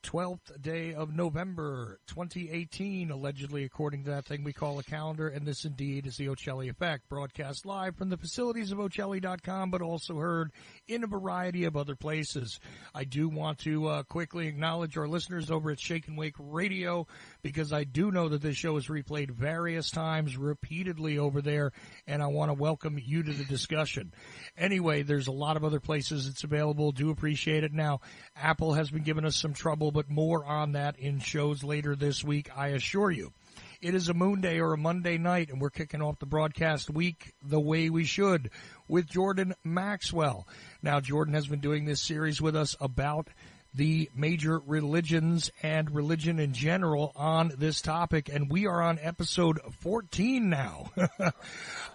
12th day of November, 2018, allegedly, according to that thing we call a calendar, and this indeed is the Ochelli Effect, broadcast live from the facilities of Ochelli.com, but also heard in a variety of other places. I do want to quickly acknowledge our listeners over at Shake and Wake Radio, because I do know that this show is replayed various times, repeatedly over there, and I want to welcome you to the discussion. Anyway, there's a lot of other places it's available. Do appreciate it. Now, Apple has been giving us some trouble, but more on that in shows later this week, I assure you. It is a Moon Day or a Monday night, and we're kicking off the broadcast week the way we should with Jordan Maxwell. Now, Jordan has been doing this series with us about the major religions and religion in general on this topic, and we are on episode 14 now.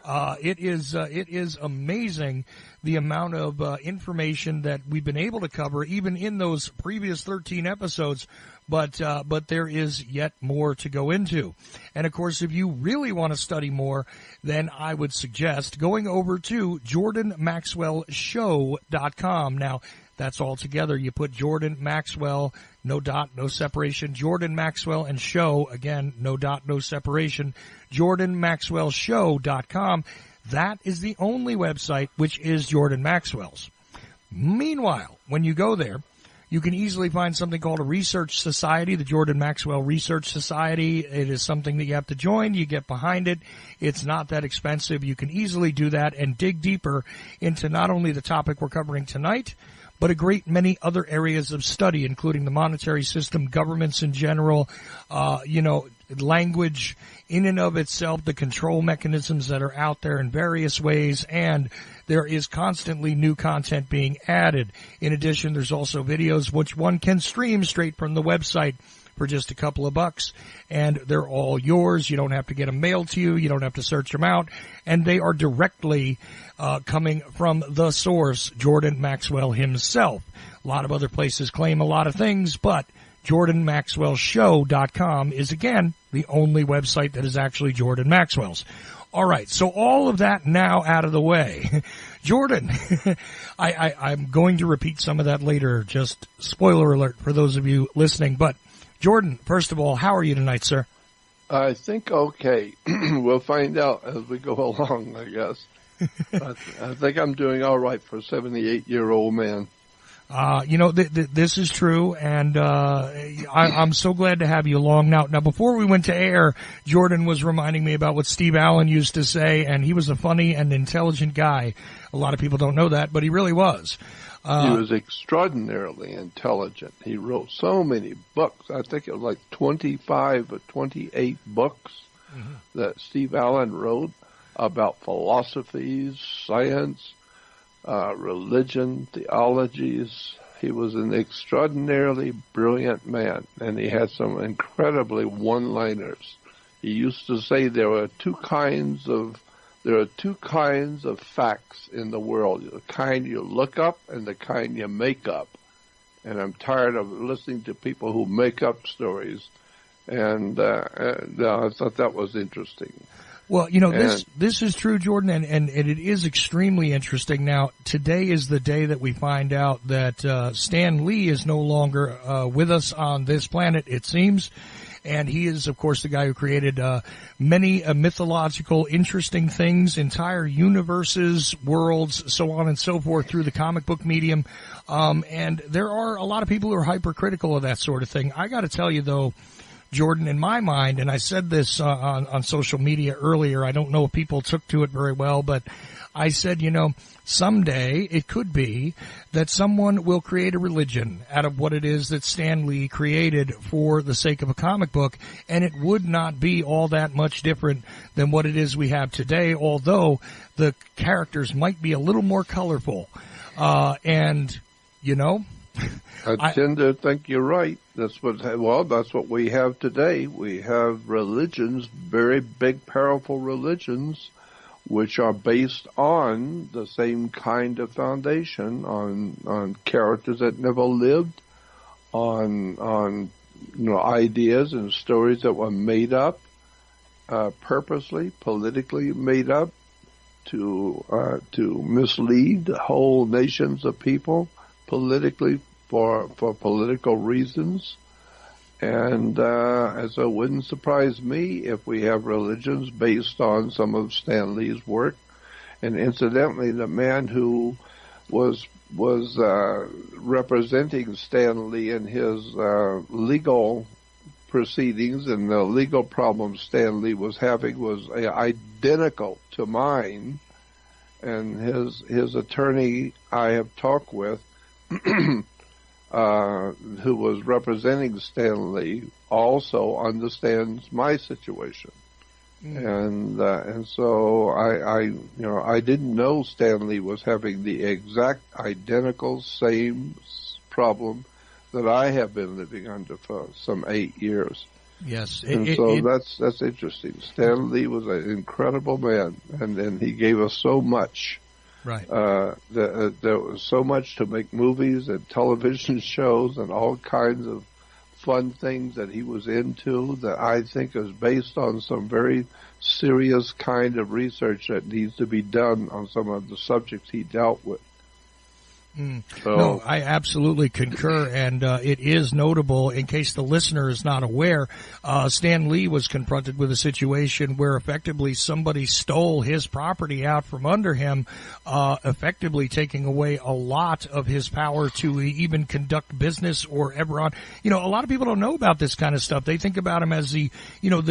It is amazing the amount of information that we've been able to cover, even in those previous 13 episodes. But there is yet more to go into. And of course, if you really want to study more, then I would suggest going over to JordanMaxwellShow.com. Now, that's all together. You put Jordan Maxwell, no dot, no separation, Jordan Maxwell and show, again, no dot, no separation, JordanMaxwellShow.com. That is the only website which is Jordan Maxwell's. Meanwhile, when you go there, you can easily find something called a research society, the Jordan Maxwell Research Society. It is something that you have to join. You get behind it. It's not that expensive. You can easily do that and dig deeper into not only the topic we're covering tonight, but a great many other areas of study, including the monetary system, governments in general, language in and of itself, the control mechanisms that are out there in various ways, and there is constantly new content being added. In addition, there's also videos which one can stream straight from the website for just a couple of bucks, and they're all yours. You don't have to get them mailed to you. You don't have to search them out, and they are directly coming from the source, Jordan Maxwell himself. A lot of other places claim a lot of things, but JordanMaxwellShow.com is, again, the only website that is actually Jordan Maxwell's. All right, so all of that now out of the way. Jordan, I'm going to repeat some of that later, just spoiler alert for those of you listening. But, Jordan, first of all, how are you tonight, sir? I think okay. We'll find out as we go along, I guess. I think I'm doing all right for a 78-year-old man. This is true, and I'm so glad to have you along. Now, before we went to air, Jordan was reminding me about what Steve Allen used to say, and he was a funny and intelligent guy. A lot of people don't know that, but he really was. He was extraordinarily intelligent. He wrote so many books. I think it was like 25 or 28 books that Steve Allen wrote about philosophies, science, religion, theologies. He was an extraordinarily brilliant man, and he had some incredibly one-liners. He used to say there are two kinds of facts in the world: the kind you look up and the kind you make up. And I'm tired of listening to people who make up stories. And I thought that was interesting. Well, this is true, Jordan, and it is extremely interesting. Now, today is the day that we find out that Stan Lee is no longer with us on this planet, it seems. And he is, of course, the guy who created many mythological, interesting things, entire universes, worlds, so on and so forth through the comic book medium. And there are a lot of people who are hypercritical of that sort of thing. I got to tell you, though, Jordan, in my mind, and I said this on social media earlier, I don't know if people took to it very well, but I said, someday it could be that someone will create a religion out of what it is that Stan Lee created for the sake of a comic book, and it would not be all that much different than what it is we have today, although the characters might be a little more colorful. I tend to think you're right. That's what we have today. We have religions, very big, powerful religions, which are based on the same kind of foundation, on characters that never lived, on ideas and stories that were made up, purposely, politically made up to mislead whole nations of people politically for political reasons. And so it wouldn't surprise me if we have religions based on some of Stan Lee's work. And incidentally, the man who was representing Stan Lee in his legal proceedings and the legal problems Stan Lee was having was identical to mine. And his attorney I have talked with, who was representing Stan Lee, also understands my situation. And so I didn't know Stan Lee was having the exact identical same problem that I have been living under for some 8 years. Yes. That's interesting. Stan Lee was an incredible man, and he gave us so much. Right. There was so much to make movies and television shows and all kinds of fun things that he was into that I think is based on some very serious kind of research that needs to be done on some of the subjects he dealt with. So, no, I absolutely concur, and it is notable, in case the listener is not aware, Stan Lee was confronted with a situation where effectively somebody stole his property out from under him, effectively taking away a lot of his power to even conduct business or ever on. A lot of people don't know about this kind of stuff. They think about him as the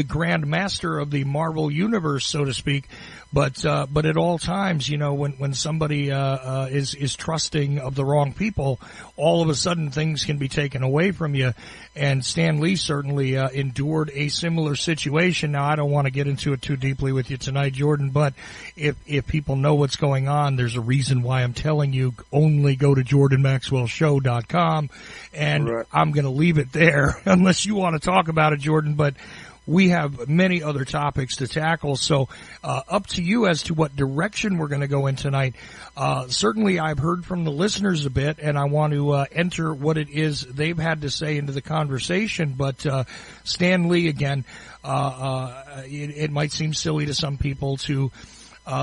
grand master of the Marvel universe, so to speak. But at all times, when somebody is trusting of the wrong people, all of a sudden things can be taken away from you. And Stan Lee certainly endured a similar situation. Now, I don't want to get into it too deeply with you tonight, Jordan, but if people know what's going on, there's a reason why I'm telling you only go to JordanMaxwellShow.com, and right. I'm going to leave it there unless you want to talk about it, Jordan, but we have many other topics to tackle, so up to you as to what direction we're going to go in tonight. Certainly, I've heard from the listeners a bit, and I want to enter what it is they've had to say into the conversation. But Stan Lee, again, it might seem silly to some people to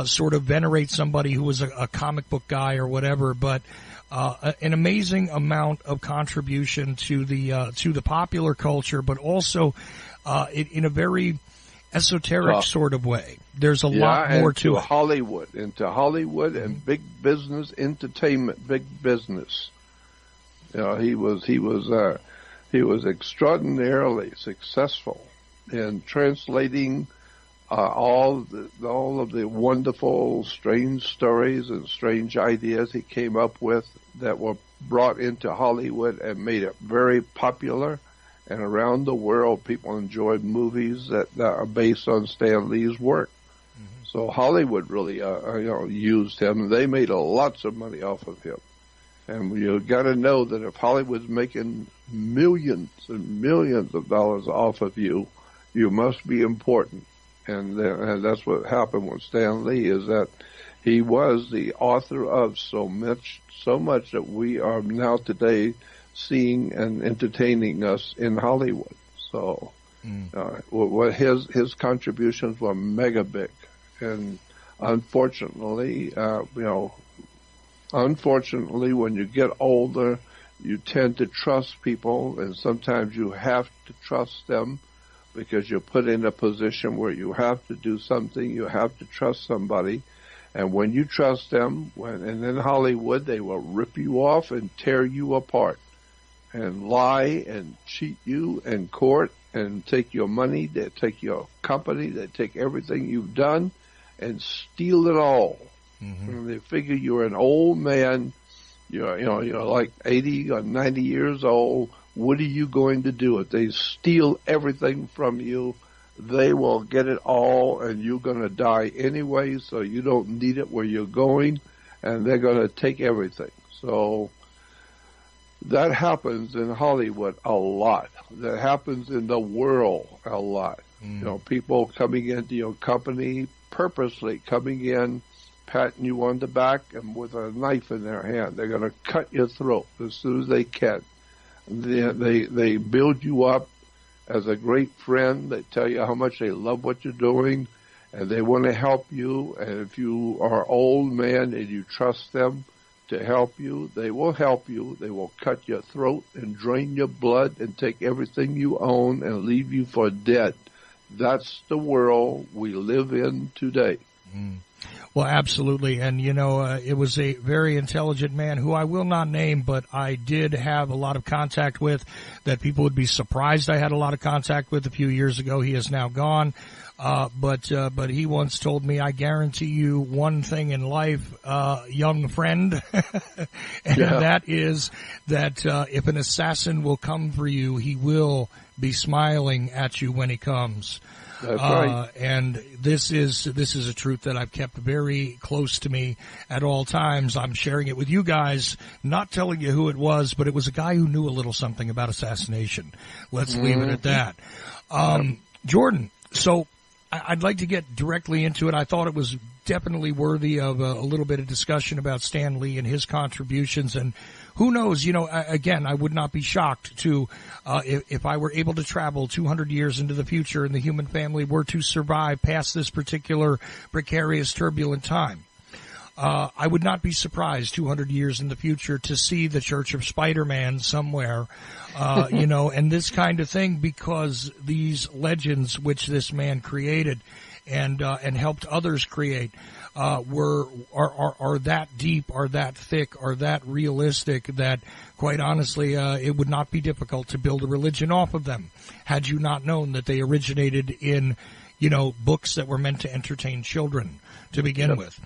sort of venerate somebody who was a comic book guy or whatever, but an amazing amount of contribution to the popular culture, but also in a very esoteric sort of way. There's a lot more to it. Into Hollywood and big business, entertainment, big business. He was extraordinarily successful in translating all of the wonderful, strange stories and strange ideas he came up with that were brought into Hollywood and made it very popular. And around the world, people enjoyed movies that are based on Stan Lee's work. Mm-hmm. So Hollywood really, used him. They made lots of money off of him. And you got to know that if Hollywood's making millions and millions of dollars off of you, you must be important. And that's what happened with Stan Lee, is that he was the author of so much that we are now today seeing and entertaining us in Hollywood. So what his contributions were mega big. And unfortunately, when you get older, you tend to trust people, and sometimes you have to trust them because you're put in a position where you have to do something, you have to trust somebody. And when you trust them, and in Hollywood, they will rip you off and tear you apart and lie and cheat you in court and take your money. They take your company. They take everything you've done and steal it all. Mm-hmm. And they figure you're an old man, you're like 80 or 90 years old. What are you going to do? If they steal everything from you, they will get it all, and you're going to die anyway, so you don't need it where you're going, and they're going to take everything. So that happens in Hollywood a lot. That happens in the world a lot. Mm. People coming into your company, purposely coming in, patting you on the back, and with a knife in their hand. They're going to cut your throat as soon as they can. They build you up as a great friend. They tell you how much they love what you're doing, and they want to help you. And if you are an old man and you trust them, to help you. They will help you. They will cut your throat and drain your blood and take everything you own and leave you for dead. That's the world we live in today. Well, absolutely. And, it was a very intelligent man who I will not name, but I did have a lot of contact with, that people would be surprised I had a lot of contact with a few years ago. He is now gone. But he once told me, I guarantee you one thing in life, young friend, and that is that if an assassin will come for you, he will be smiling at you when he comes. That's right. And this is a truth that I've kept very close to me at all times. I'm sharing it with you guys, not telling you who it was, but it was a guy who knew a little something about assassination. Let's leave it at that. Jordan, so I'd like to get directly into it. I thought it was definitely worthy of a little bit of discussion about Stan Lee and his contributions. And who knows, again, I would not be shocked to, if I were able to travel 200 years into the future and the human family were to survive past this particular precarious, turbulent time. I would not be surprised 200 years in the future to see the Church of Spider-Man somewhere, and this kind of thing, because these legends which this man created and helped others create are that deep, are that thick, are that realistic that, quite honestly, it would not be difficult to build a religion off of them had you not known that they originated in, books that were meant to entertain children to begin with.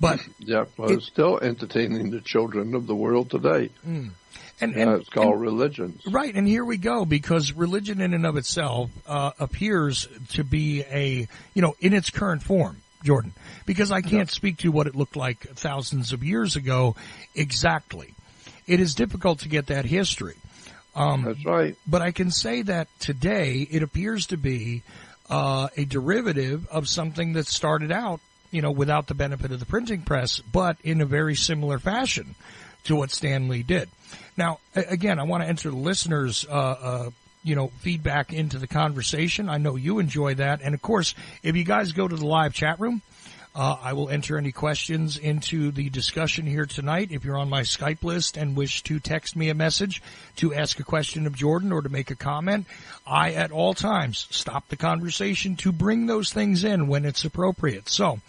But it's still entertaining the children of the world today. And it's called religions. Right, and here we go, because religion in and of itself appears to be in its current form, Jordan, because I can't speak to what it looked like thousands of years ago exactly. It is difficult to get that history. That's right. But I can say that today it appears to be a derivative of something that started out, without the benefit of the printing press, but in a very similar fashion to what Stan Lee did. Now, again, I want to enter the listeners' feedback into the conversation. I know you enjoy that. And, of course, if you guys go to the live chat room, I will enter any questions into the discussion here tonight. If you're on my Skype list and wish to text me a message to ask a question of Jordan or to make a comment, I, at all times, stop the conversation to bring those things in when it's appropriate. So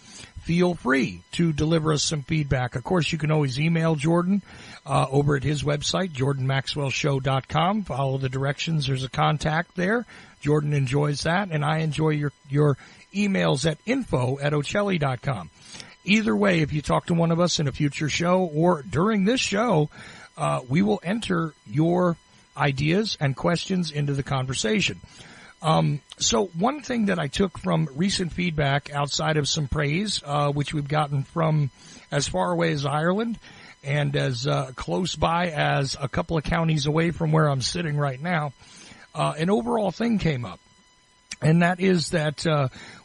feel free to deliver us some feedback. Of course, you can always email Jordan over at his website, jordanmaxwellshow.com. Follow the directions. There's a contact there. Jordan enjoys that, and I enjoy your emails at info@ochelli.com. Either way, if you talk to one of us in a future show or during this show, we will enter your ideas and questions into the conversation. So one thing that I took from recent feedback outside of some praise, which we've gotten from as far away as Ireland and as close by as a couple of counties away from where I'm sitting right now, an overall thing came up. And that is that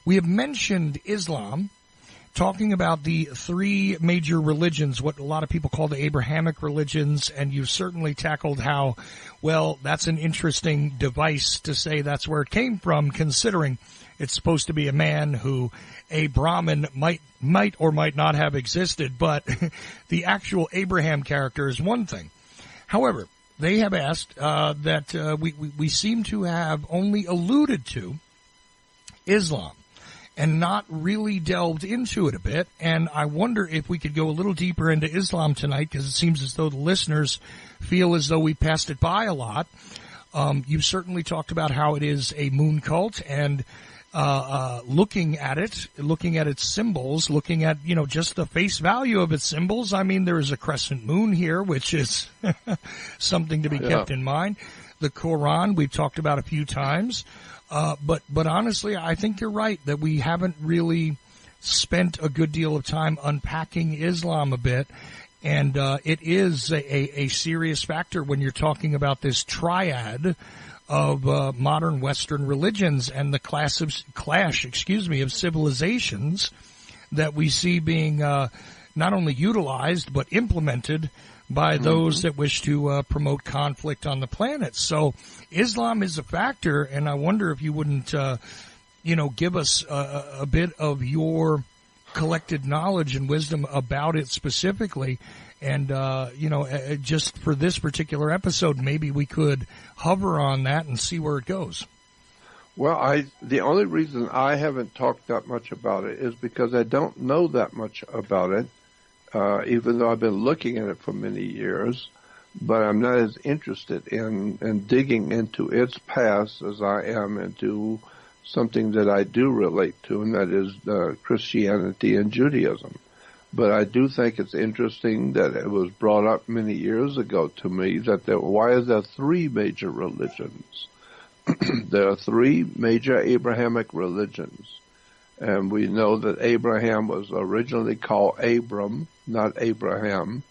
we have mentioned Islam, talking about the three major religions, what a lot of people call the Abrahamic religions, and you've certainly tackled how, well, that's an interesting device to say that's where it came from, considering it's supposed to be a man who a Brahmin might or might not have existed, but the actual Abraham character is one thing. However, they have asked that we seem to have only alluded to Islam and not really delved into it a bit. And I wonder if we could go a little deeper into Islam tonight, because it seems as though the listeners feel as though we passed it by a lot. You've certainly talked about how it is a moon cult, and looking at its symbols, looking at, just the face value of its symbols. I mean, there is a crescent moon here, which is something to be kept in mind. The Quran, we've talked about a few times. But honestly, I think you're right that we haven't really spent a good deal of time unpacking Islam a bit. And it is a serious factor when you're talking about this triad of modern Western religions and the clash of civilizations that we see being not only utilized but implemented by those that wish to promote conflict on the planet. So Islam is a factor, and I wonder if you wouldn't, give us a bit of your collected knowledge and wisdom about it specifically, And, just for this particular episode, maybe we could hover on that and see where it goes. Well, the only reason I haven't talked that much about it is because I don't know that much about it, even though I've been looking at it for many years. But I'm not as interested in digging into its past as I am into something that I do relate to, and that is Christianity and Judaism. But I do think it's interesting that it was brought up many years ago to me that why is there three major religions? There are three major Abrahamic religions. And we know that Abraham was originally called Abram, not Abraham.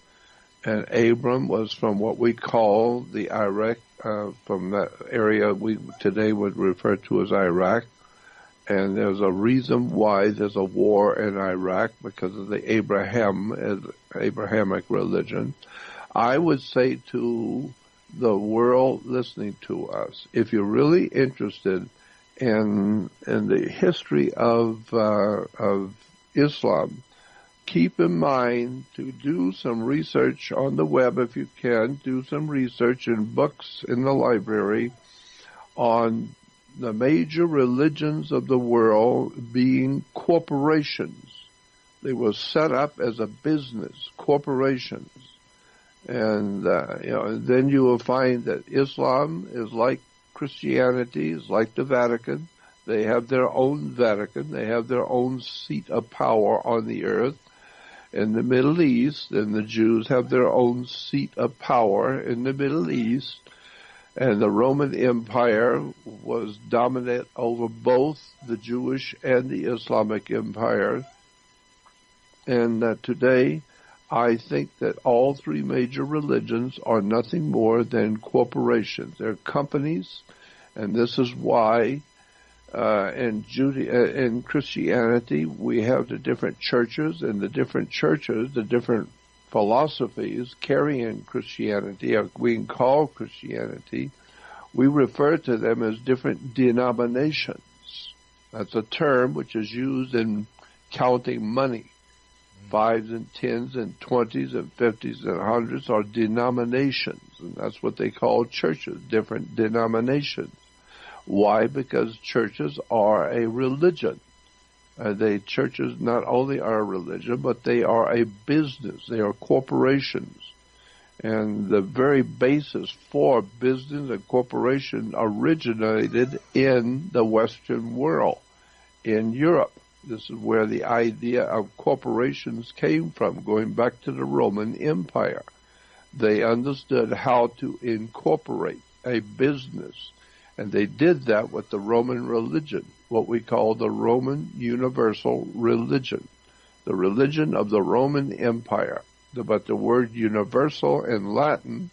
And Abram was from what we call the Iraq, from that area we today would refer to as Iraq. And there's a reason why there's a war in Iraq, because of the Abrahamic religion. I would say to the world listening to us, if you're really interested in the history of Islam, keep in mind to do some research on the web if you can. Do some research in books in the library on the major religions of the world being corporations. They were set up as a business, corporations. And, then you will find that Islam is like Christianity, is like the Vatican. They have their own Vatican. They have their own seat of power on the earth. In the Middle East, and the Jews have their own seat of power in the Middle East. And the Roman Empire was dominant over both the Jewish and the Islamic Empire. And today, I think that all three major religions are nothing more than corporations. They're companies, and this is why in Christianity we have the different churches, and the different churches, the different philosophies carrying Christianity, or being called Christianity, we refer to them as different denominations. That's a term which is used in counting money. 5s and 10s and 20s and 50s and 100s are denominations, and that's what they call churches, different denominations. Why? Because churches are a religion. Churches not only are a religion, but they are a business. They are corporations. And the very basis for business and corporation originated in the Western world, in Europe. This is where the idea of corporations came from, going back to the Roman Empire. They understood how to incorporate a business, and they did that with the Roman religion, what we call the Roman universal religion, the religion of the Roman Empire. But the word universal in Latin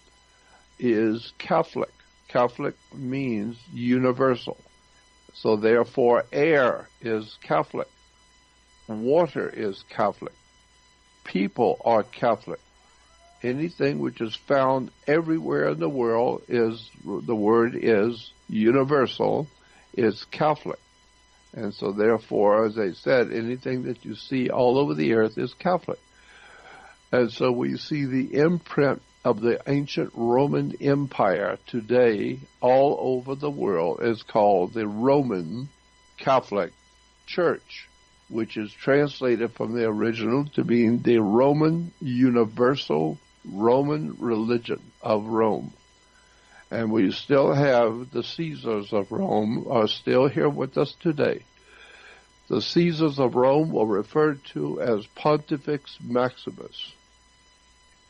is Catholic. Catholic means universal. So therefore, air is Catholic. Water is Catholic. People are Catholic. Anything which is found everywhere in the world the word is universal, is Catholic. And so therefore, as I said, anything that you see all over the earth is Catholic. And so we see the imprint of the ancient Roman Empire today all over the world is called the Roman Catholic Church, which is translated from the original to mean the Roman Universal Roman Religion of Rome. And we still have the Caesars of Rome are still here with us today. The Caesars of Rome were referred to as Pontifex Maximus.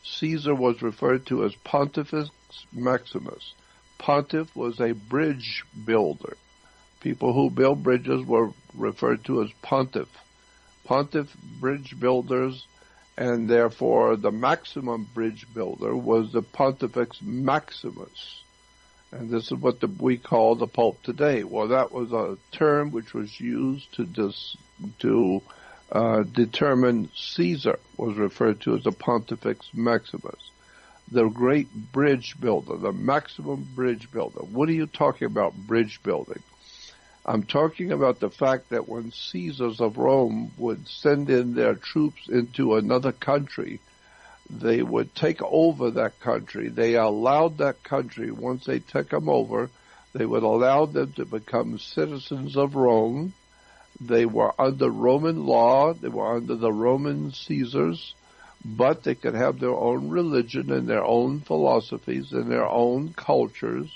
Caesar was referred to as Pontifex Maximus. Pontiff was a bridge builder. People who build bridges were referred to as pontiff. Pontiff bridge builders, and therefore the maximum bridge builder was the Pontifex Maximus. And this is what we call the Pope today. Well, that was a term which was used to determine Caesar, was referred to as the Pontifex Maximus. The great bridge builder, the maximum bridge builder. What are you talking about, bridge building? I'm talking about the fact that when Caesars of Rome would send in their troops into another country, they would take over that country. They allowed that country, once they took them over, they would allow them to become citizens of Rome. They were under Roman law. They were under the Roman Caesars, but they could have their own religion and their own philosophies and their own cultures,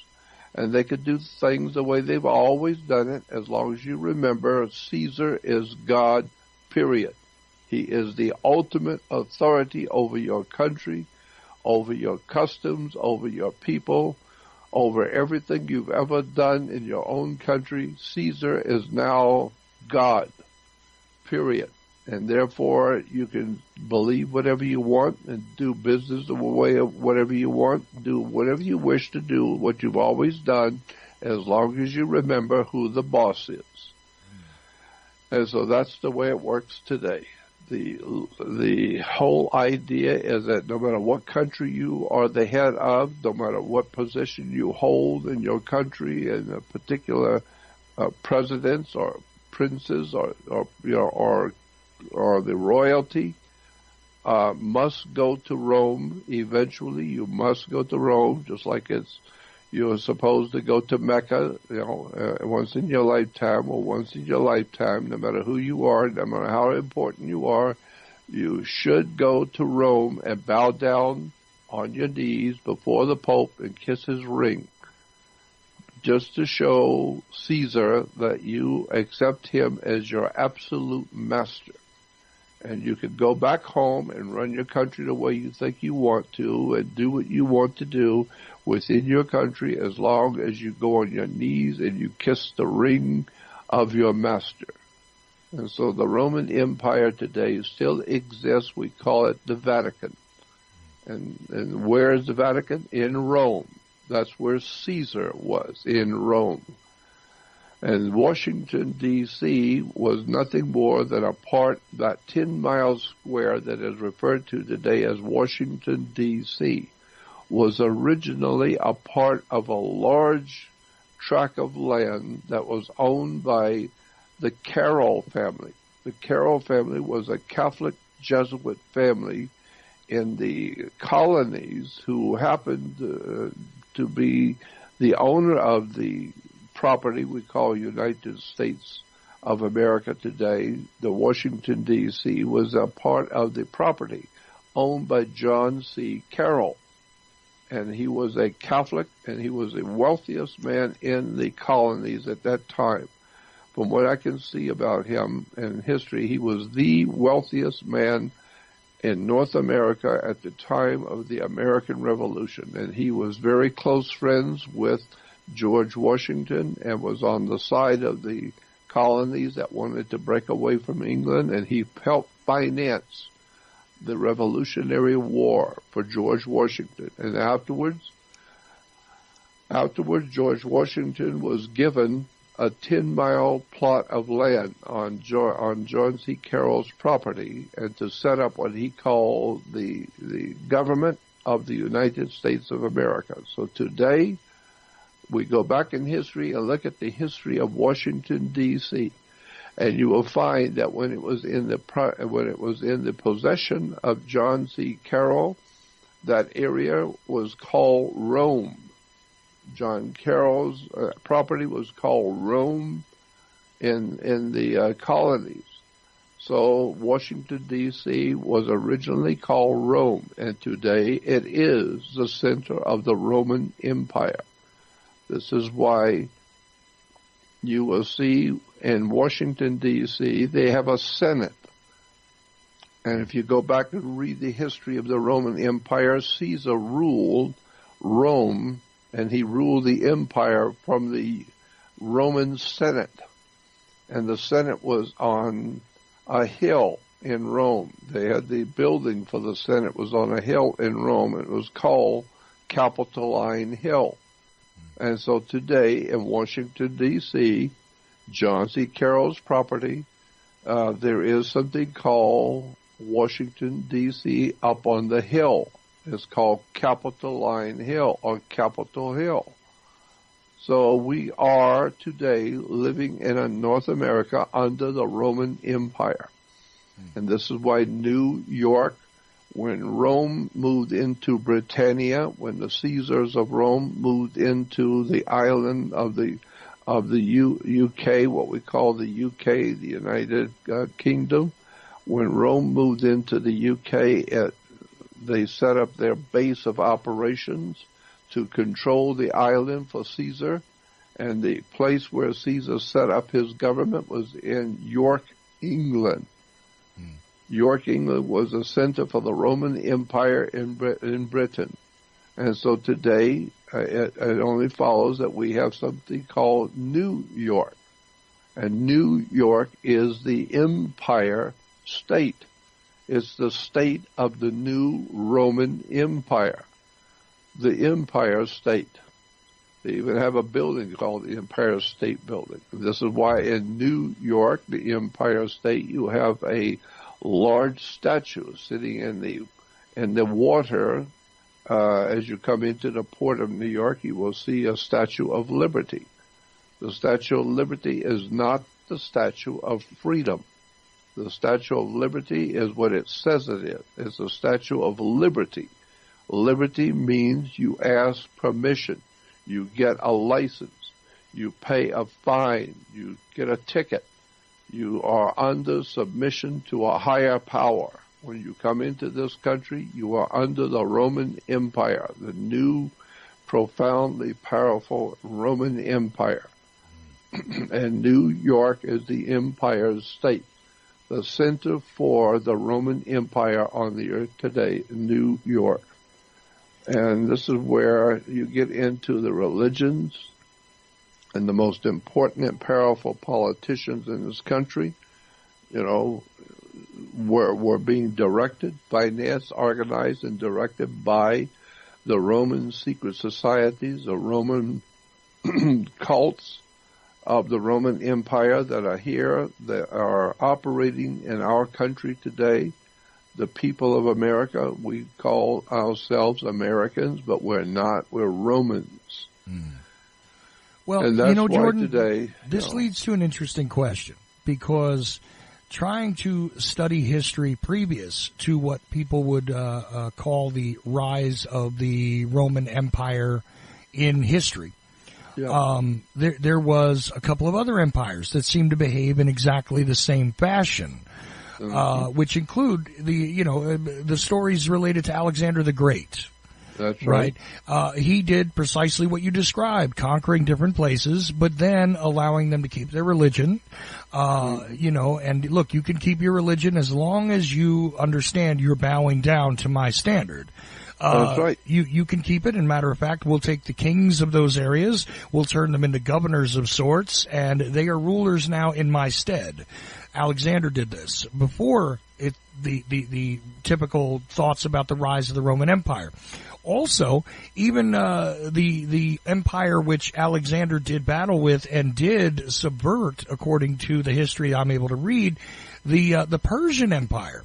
and they could do things the way they've always done it, as long as you remember Caesar is God, period. He is the ultimate authority over your country, over your customs, over your people, over everything you've ever done in your own country. Caesar is now God, period. And therefore, you can believe whatever you want and do business the way of whatever you want, do whatever you wish to do, what you've always done, as long as you remember who the boss is. And so that's the way it works today. The whole idea is that no matter what country you are the head of, no matter what position you hold in your country, and a particular presidents or princes or the royalty must go to Rome eventually. You must go to Rome, just like you're supposed to go to Mecca, once in your lifetime, no matter who you are, no matter how important you are, you should go to Rome and bow down on your knees before the Pope and kiss his ring, just to show Caesar that you accept him as your absolute master. And you can go back home and run your country the way you think you want to and do what you want to do within your country, as long as you go on your knees and you kiss the ring of your master. And so the Roman Empire today still exists. We call it the Vatican. And where is the Vatican? In Rome. That's where Caesar was, in Rome. And Washington, D.C. was nothing more than a part, that 10 miles square that is referred to today as Washington, D.C., was originally a part of a large tract of land that was owned by the Carroll family. The Carroll family was a Catholic Jesuit family in the colonies who happened to be the owner of the property we call United States of America today. The Washington, D.C. was a part of the property owned by John C. Carroll. And he was a Catholic, and he was the wealthiest man in the colonies at that time. From what I can see about him in history, he was the wealthiest man in North America at the time of the American Revolution. And he was very close friends with George Washington and was on the side of the colonies that wanted to break away from England, and he helped finance the Revolutionary War for George Washington. And afterwards, George Washington was given a 10-mile plot of land on John C. Carroll's property, and to set up what he called the government of the United States of America. So today, we go back in history and look at the history of Washington, D.C., and you will find that when it was in the possession of John C. Carroll, that area was called Rome. John Carroll's property was called Rome in the colonies. So Washington, D.C. was originally called Rome, and today it is the center of the Roman Empire. This is why you will see in Washington, D.C., they have a Senate. And if you go back and read the history of the Roman Empire, Caesar ruled Rome, and he ruled the empire from the Roman Senate. And the Senate was on a hill in Rome. They had the building for the Senate was on a hill in Rome. It was called Capitoline Hill. And so today in Washington, D.C., John C. Carroll's property, there is something called Washington, D.C. up on the hill. It's called Capitoline Hill or Capitol Hill. So we are today living in a North America under the Roman Empire. And this is why New York When Rome moved into Britannia, when the Caesars of Rome moved into the island of the UK, what we call the UK, the United Kingdom, when Rome moved into the UK, they set up their base of operations to control the island for Caesar, and the place where Caesar set up his government was in York, England. York, England was a center for the Roman Empire in Britain. And so today, it only follows that we have something called New York. And New York is the empire state. It's the state of the new Roman Empire, the Empire State. They even have a building called the Empire State Building. This is why in New York, the Empire State, you have a large statue sitting in the water. As you come into the port of New York, you will see a Statue of Liberty. The Statue of Liberty is not the Statue of Freedom. The Statue of Liberty is what it says it is. It's a Statue of Liberty. Liberty means you ask permission. You get a license. You pay a fine. You get a ticket. You are under submission to a higher power. When you come into this country, you are under the Roman Empire, the new, profoundly powerful Roman Empire. And New York is the Empire State, the center for the Roman Empire on the earth today, New York. And this is where you get into the religions and the most important and powerful politicians in this country, were being directed, financed, organized, and directed by the Roman secret societies, the Roman cults of the Roman Empire that are here, that are operating in our country today. The people of America, we call ourselves Americans, but we're not. We're Romans. Well, and that's Jordan, today, this leads to an interesting question, because trying to study history previous to what people would call the rise of the Roman Empire in history, there was a couple of other empires that seemed to behave in exactly the same fashion. Which include the stories related to Alexander the Great. That's right. He did precisely what you described, conquering different places, but then allowing them to keep their religion. And look, you can keep your religion as long as you understand you're bowing down to my standard. That's right. You can keep it. And matter of fact, we'll take the kings of those areas, we'll turn them into governors of sorts, and they are rulers now in my stead. Alexander did this before the typical thoughts about the rise of the Roman Empire. Also, even the empire which Alexander did battle with and did subvert, according to the history I'm able to read, the Persian Empire.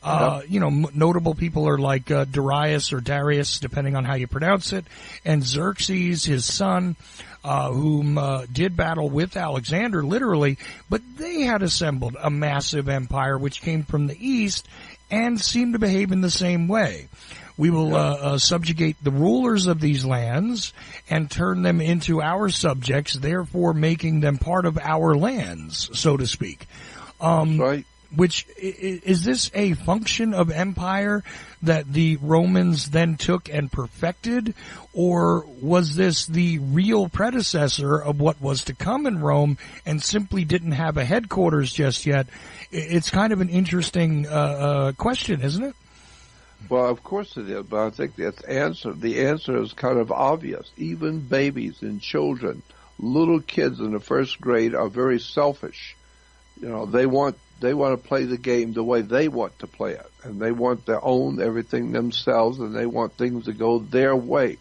Notable people are like Darius or Darius, depending on how you pronounce it, and Xerxes, his son, whom did battle with Alexander, literally, but they had assembled a massive empire which came from the east and seemed to behave in the same way. We will subjugate the rulers of these lands and turn them into our subjects, therefore making them part of our lands, so to speak. Right. Which, is this a function of empire that the Romans then took and perfected, or was this the real predecessor of what was to come in Rome and simply didn't have a headquarters just yet? It's kind of an interesting question, isn't it? Well, of course it is, but I think the answer is kind of obvious. Even babies and children, little kids in the first grade, are very selfish. They want to play the game the way they want to play it, and they want to own everything themselves, and they want things to go their way.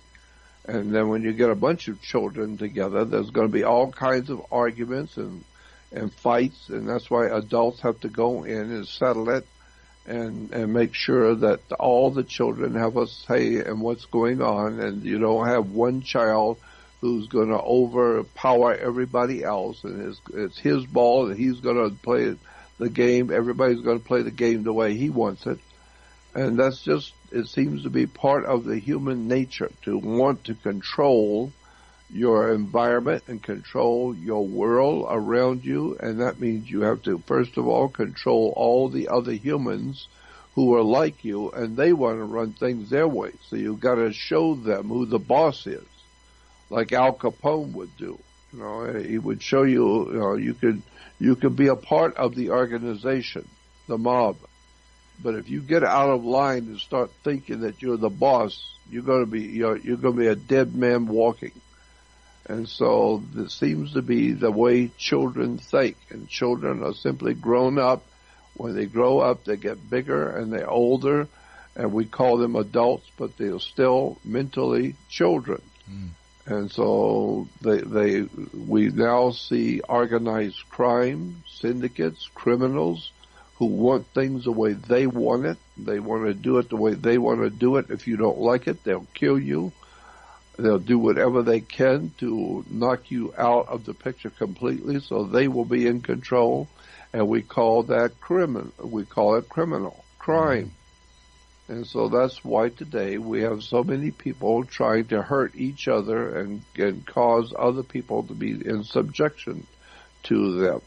And then when you get a bunch of children together, there's going to be all kinds of arguments and fights, and that's why adults have to go in and settle it and make sure that all the children have a say in what's going on, and you don't have one child who's going to overpower everybody else, and it's his ball, and he's going to play the game. Everybody's going to play the game the way he wants it. And that's just, it seems to be part of the human nature to want to control your environment and control your world around you. And that means you have to, first of all, control all the other humans who are like you, and they want to run things their way. So you've got to show them who the boss is, like Al Capone would do. You know, he would show you, you know, you could be a part of the organization, the mob. But if you get out of line and start thinking that you're the boss, you're going to be a dead man walking. And so this seems to be the way children think, and children are simply grown up. When they grow up, they get bigger and they're older, and we call them adults, but they're still mentally children. Mm. And so we now see organized crime, syndicates, criminals who want things the way they want it. They want to do it the way they want to do it. If you don't like it, they'll kill you. They'll do whatever they can to knock you out of the picture completely, so they will be in control. And we call that criminal. We call it criminal crime. And so that's why today we have so many people trying to hurt each other and cause other people to be in subjection to them.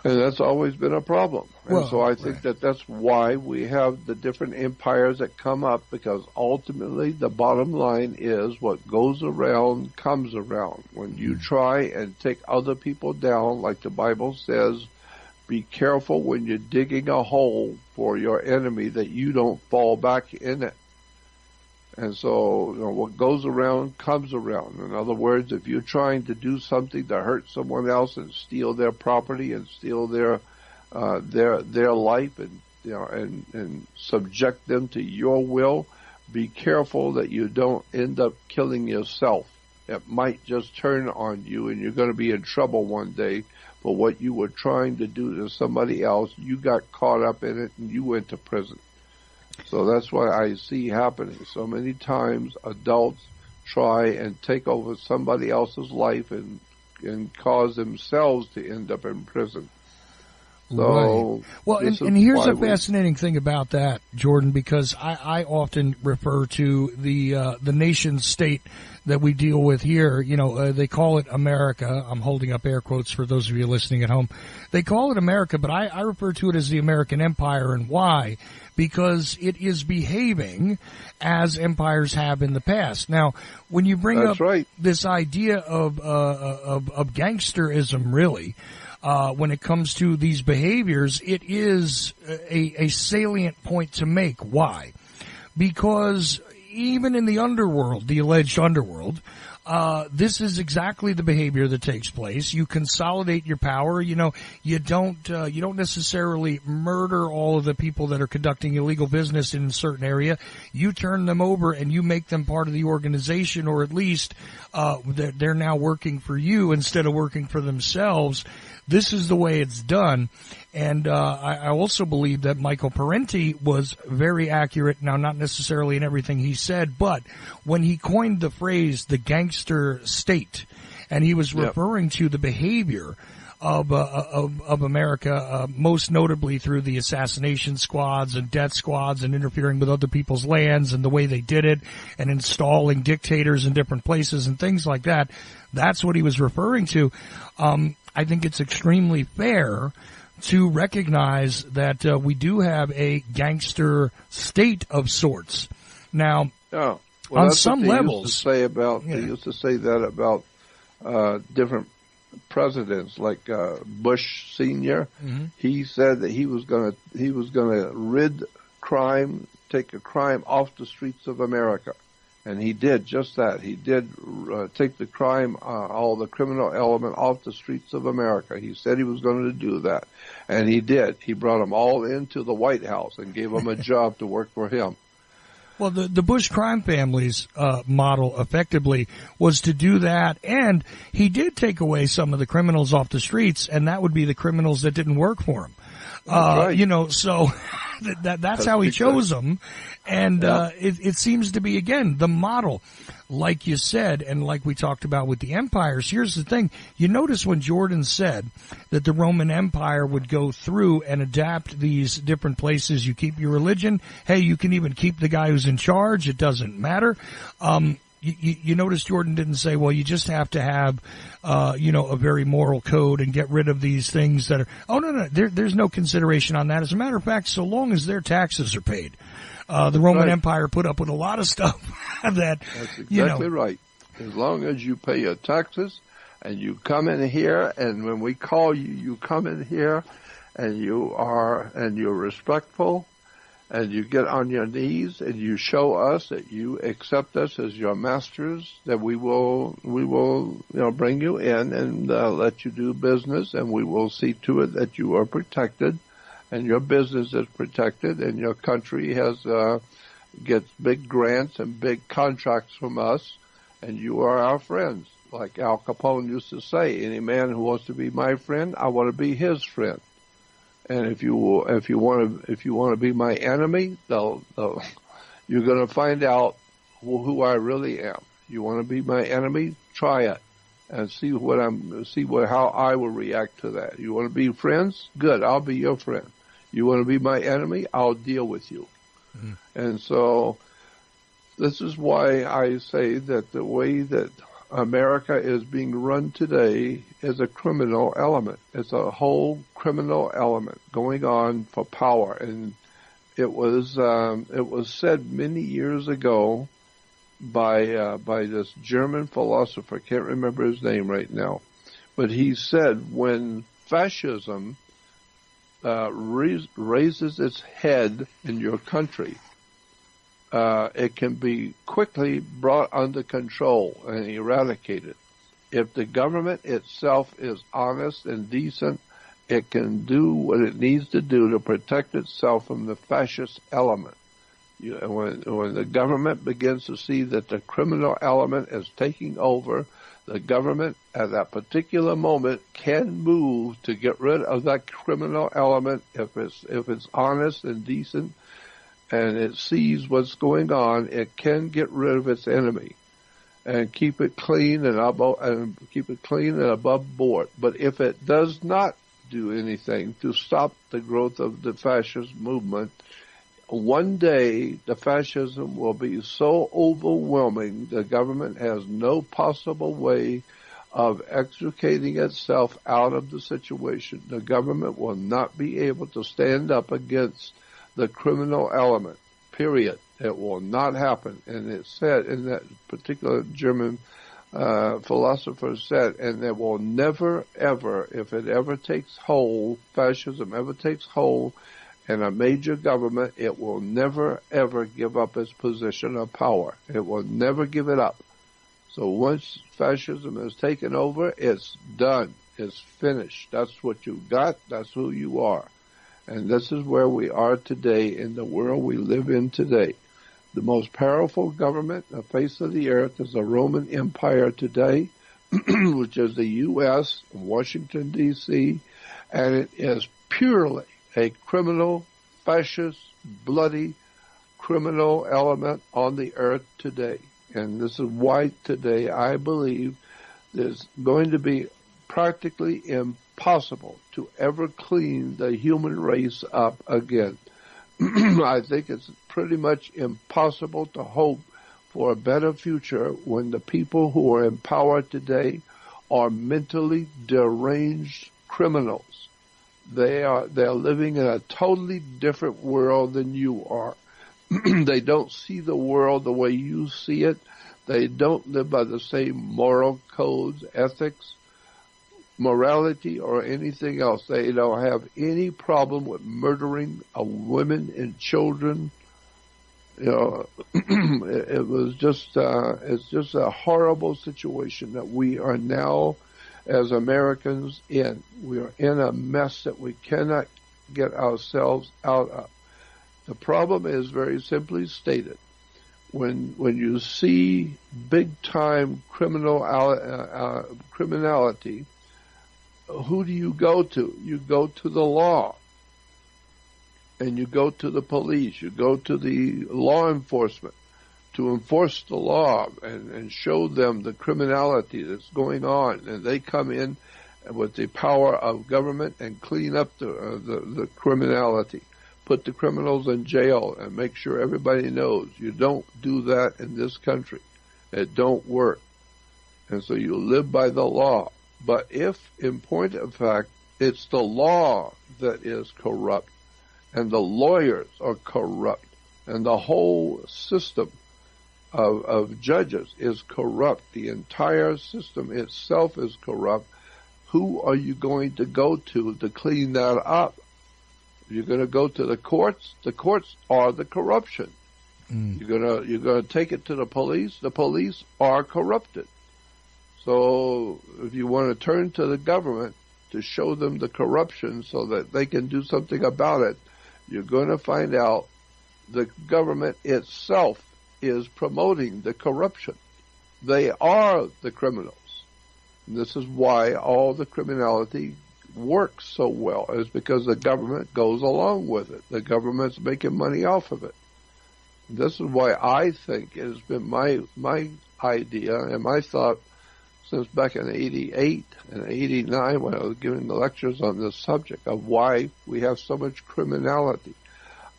And that's always been a problem. And so I think that that's why we have the different empires that come up, because ultimately the bottom line is what goes around comes around. When you try and take other people down, like the Bible says, be careful when you're digging a hole for your enemy that you don't fall back in it. And so, you know, what goes around comes around. In other words, if you're trying to do something to hurt someone else and steal their property and steal their life and, you know, and subject them to your will, be careful that you don't end up killing yourself. It might just turn on you, and you're going to be in trouble one day for what you were trying to do to somebody else. You got caught up in it and you went to prison. So that's what I see happening. So many times adults try and take over somebody else's life and cause themselves to end up in prison. So, right. Well, and here's a fascinating thing about that, Jordan, because I often refer to the nation state that we deal with here. You know, they call it America. I'm holding up air quotes for those of you listening at home. They call it America, but I refer to it as the American Empire. And why? Because it is behaving as empires have in the past. Now, when you bring up this idea of gangsterism, really, when it comes to these behaviors, it is a salient point to make. Why? Because even in the underworld, the alleged underworld, this is exactly the behavior that takes place. You consolidate your power. You know, you don't necessarily murder all of the people that are conducting illegal business in a certain area. You turn them over and you make them part of the organization, or at least they're now working for you instead of working for themselves. This is the way it's done. And I also believe that Michael Parenti was very accurate, now not necessarily in everything he said, but when he coined the phrase the gangster state, and he was referring to the behavior of America, most notably through the assassination squads and death squads and interfering with other people's lands and the way they did it and installing dictators in different places and things like that. That's what he was referring to. I think it's extremely fair to recognize that we do have a gangster state of sorts. Now, on some levels, they used to say that about different presidents, like Bush Sr. Mm-hmm. He said that he was going to rid crime, take a crime off the streets of America. And he did just that. He did take the crime, all the criminal element off the streets of America. He said he was going to do that. And he did. He brought them all into the White House and gave them a job to work for him. Well, the Bush crime family's model effectively was to do that, and he did take away some of the criminals off the streets, and that would be the criminals that didn't work for him. Right. You know, so That's how he chose them. And it seems to be, again, the model. Like you said, and like we talked about with the empires, here's the thing. You notice when Jordan said that the Roman Empire would go through and adapt these different places. You keep your religion. Hey, you can even keep the guy who's in charge. It doesn't matter. You notice Jordan didn't say, well, you just have to have, a very moral code and get rid of these things that are, no. There's no consideration on that. As a matter of fact, so long as their taxes are paid. The Roman Empire put up with a lot of stuff that, That's exactly right. As long as you pay your taxes and you come in here, and when we call you, you come in here and you're respectful, and you get on your knees and you show us that you accept us as your masters, that we will bring you in and let you do business, and we will see to it that you are protected and your business is protected, and your country gets big grants and big contracts from us, and you are our friends. Like Al Capone used to say, any man who wants to be my friend, I want to be his friend. And if you want to be my enemy, you're going to find out who I really am. You want to be my enemy? Try it, and see how I will react to that. You want to be friends? Good, I'll be your friend. You want to be my enemy? I'll deal with you. Mm-hmm. And so, this is why I say that the way that America is being run today is a criminal element. It's a whole criminal element going on for power. And it was said many years ago by this German philosopher, can't remember his name right now, but he said when fascism raises its head in your country, it can be quickly brought under control and eradicated. If the government itself is honest and decent, it can do what it needs to do to protect itself from the fascist element. When the government begins to see that the criminal element is taking over, the government at that particular moment can move to get rid of that criminal element if it's honest and decent, and it sees what's going on. It can get rid of its enemy and keep it clean and above board. But if it does not do anything to stop the growth of the fascist movement, one day the fascism will be so overwhelming the government has no possible way of extricating itself out of the situation. The government will not be able to stand up against the criminal element, period. It will not happen. And it said, in that particular German philosopher said, and it will never, ever, if it ever takes hold, fascism ever takes hold in a major government, it will never, ever give up its position of power. It will never give it up. So once fascism is taken over, it's done. It's finished. That's what you got. That's who you are. And this is where we are today in the world we live in today. The most powerful government on the face of the earth is the Roman Empire today, which is the U.S., Washington, D.C., and it is purely a criminal, fascist, bloody, criminal element on the earth today. And this is why today I believe there's going to be practically impossible to ever clean the human race up again. I think it's pretty much impossible to hope for a better future when the people who are in power today are mentally deranged criminals. They're living in a totally different world than you are. They don't see the world the way you see it. They don't live by the same moral codes, ethics, morality, or anything else. They don't have any problem with murdering women and children. It's just a horrible situation that we are now as Americans in. We are in a mess that we cannot get ourselves out of. The problem is very simply stated. When you see big-time criminality, who do you go to? You go to the law. and you go to the police, you go to the law enforcement to enforce the law and show them the criminality that's going on, and they come in with the power of government and clean up the criminality, put the criminals in jail, and make sure everybody knows you don't do that in this country. It don't work. And so you live by the law. But if, in point of fact, it's the law that is corrupt, and the lawyers are corrupt, and the whole system of judges is corrupt, the entire system itself is corrupt, who are you going to go to clean that up? You're going to go to the courts. The courts are the corruption. You're gonna take it to the police. The police are corrupted. So if you want to turn to the government to show them the corruption so that they can do something about it, you're going to find out the government itself is promoting the corruption. They are the criminals. And this is why all the criminality works so well, is because the government goes along with it. The government's making money off of it. This is why I think it has been my idea and my thought since back in 88 and 89 when I was giving the lectures on this subject of why we have so much criminality.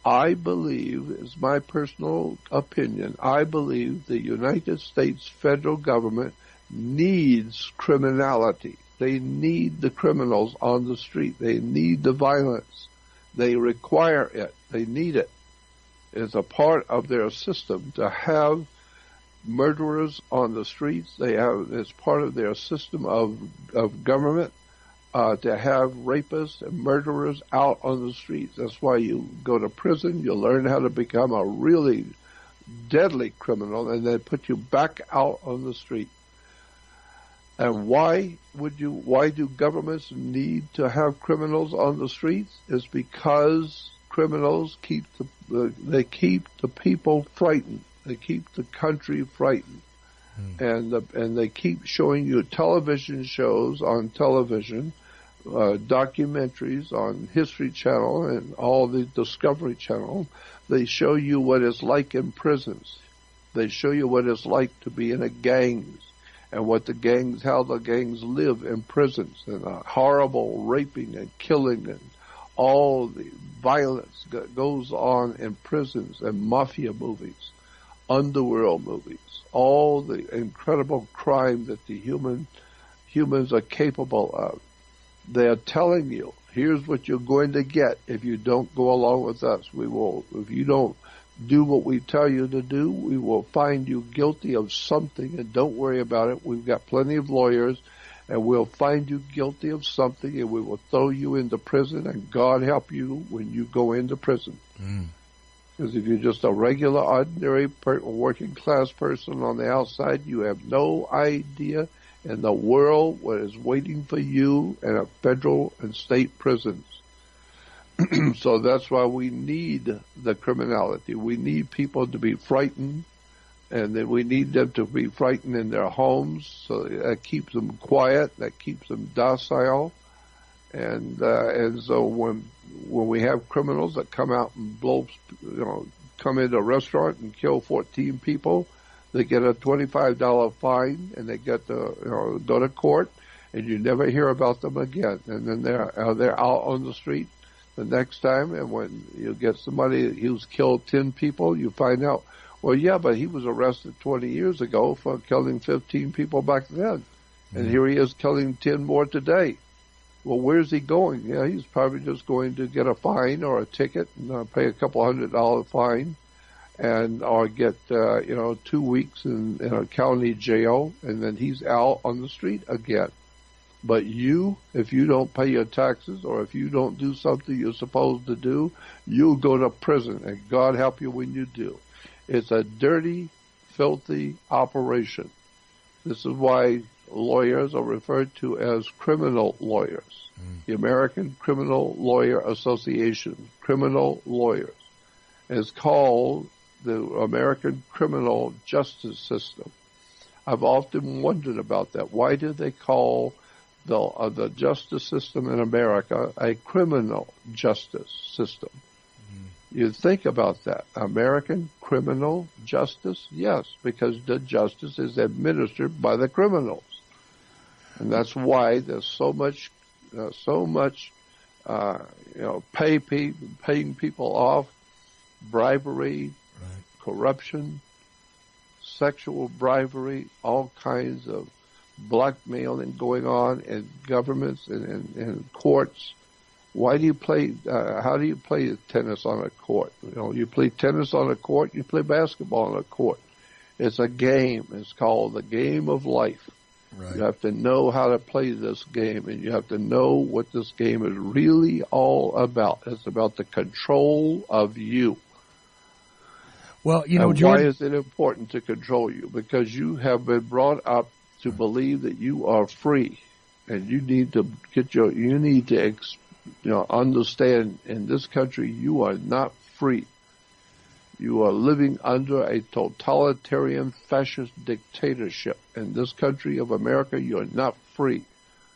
I believe, is my personal opinion, I believe the United States federal government needs criminality. They need the criminals on the street. They need the violence. They require it. They need it. It's a part of their system to have murderers on the streets. It's part of their system of government to have rapists and murderers out on the streets. That's why you go to prison. You learn how to become a really deadly criminal, and they put you back out on the street. And why do governments need to have criminals on the streets? It's because criminals keep the people frightened. They keep the country frightened. And they keep showing you television shows on television, documentaries on History Channel and all the Discovery Channel. They show you what it's like in prisons. They show you what it's like to be in a gangs, and how the gangs live in prisons, and horrible raping and killing and all the violence that goes on in prisons, and mafia movies, underworld movies, all the incredible crime that the humans are capable of. They are telling you, here's what you're going to get if you don't go along with us. If you don't do what we tell you to do, we will find you guilty of something, and don't worry about it. We've got plenty of lawyers, and we'll find you guilty of something, and we will throw you into prison, and God help you when you go into prison. Because if you're just a regular, ordinary, working-class person on the outside, you have no idea in the world what is waiting for you in a federal and state prisons. So that's why we need the criminality. We need people to be frightened, and then we need them to be frightened in their homes. So that keeps them quiet, that keeps them docile, and so when we have criminals that come out and come into a restaurant and kill 14 people, they get a $25 fine, and they get to go to court, and you never hear about them again. And then they're out on the street the next time, and when you get somebody who's killed 10 people, you find out, well, yeah, but he was arrested 20 years ago for killing 15 people back then. And here he is killing 10 more today. Well, where's he going? Yeah, he's probably just going to get a fine or a ticket and pay a couple $100 fine, or get 2 weeks in a county jail, and then he's out on the street again. But if you don't pay your taxes, or if you don't do something you're supposed to do, you'll go to prison, and God help you when you do. It's a dirty, filthy operation. This is why lawyers are referred to as criminal lawyers. The American Criminal Lawyer Association, criminal lawyers, is called the American criminal justice system. I've often wondered about that. Why do they call the justice system in America a criminal justice system? You think about that. American criminal justice? Yes, because the justice is administered by the criminals. And that's why there's so much, paying people off, bribery, right, corruption, sexual bribery, all kinds of blackmailing going on in governments and in courts. Why do you play? How do you play tennis on a court? You play tennis on a court. You play basketball on a court. It's a game. It's called the game of life. Right. You have to know how to play this game, and you have to know what this game is really all about. It's about the control of you. Well, and Jordan, why is it important to control you? Because you have been brought up to believe that you are free, and you need to understand in this country you are not free. You are living under a totalitarian fascist dictatorship. In this country of America, you are not free.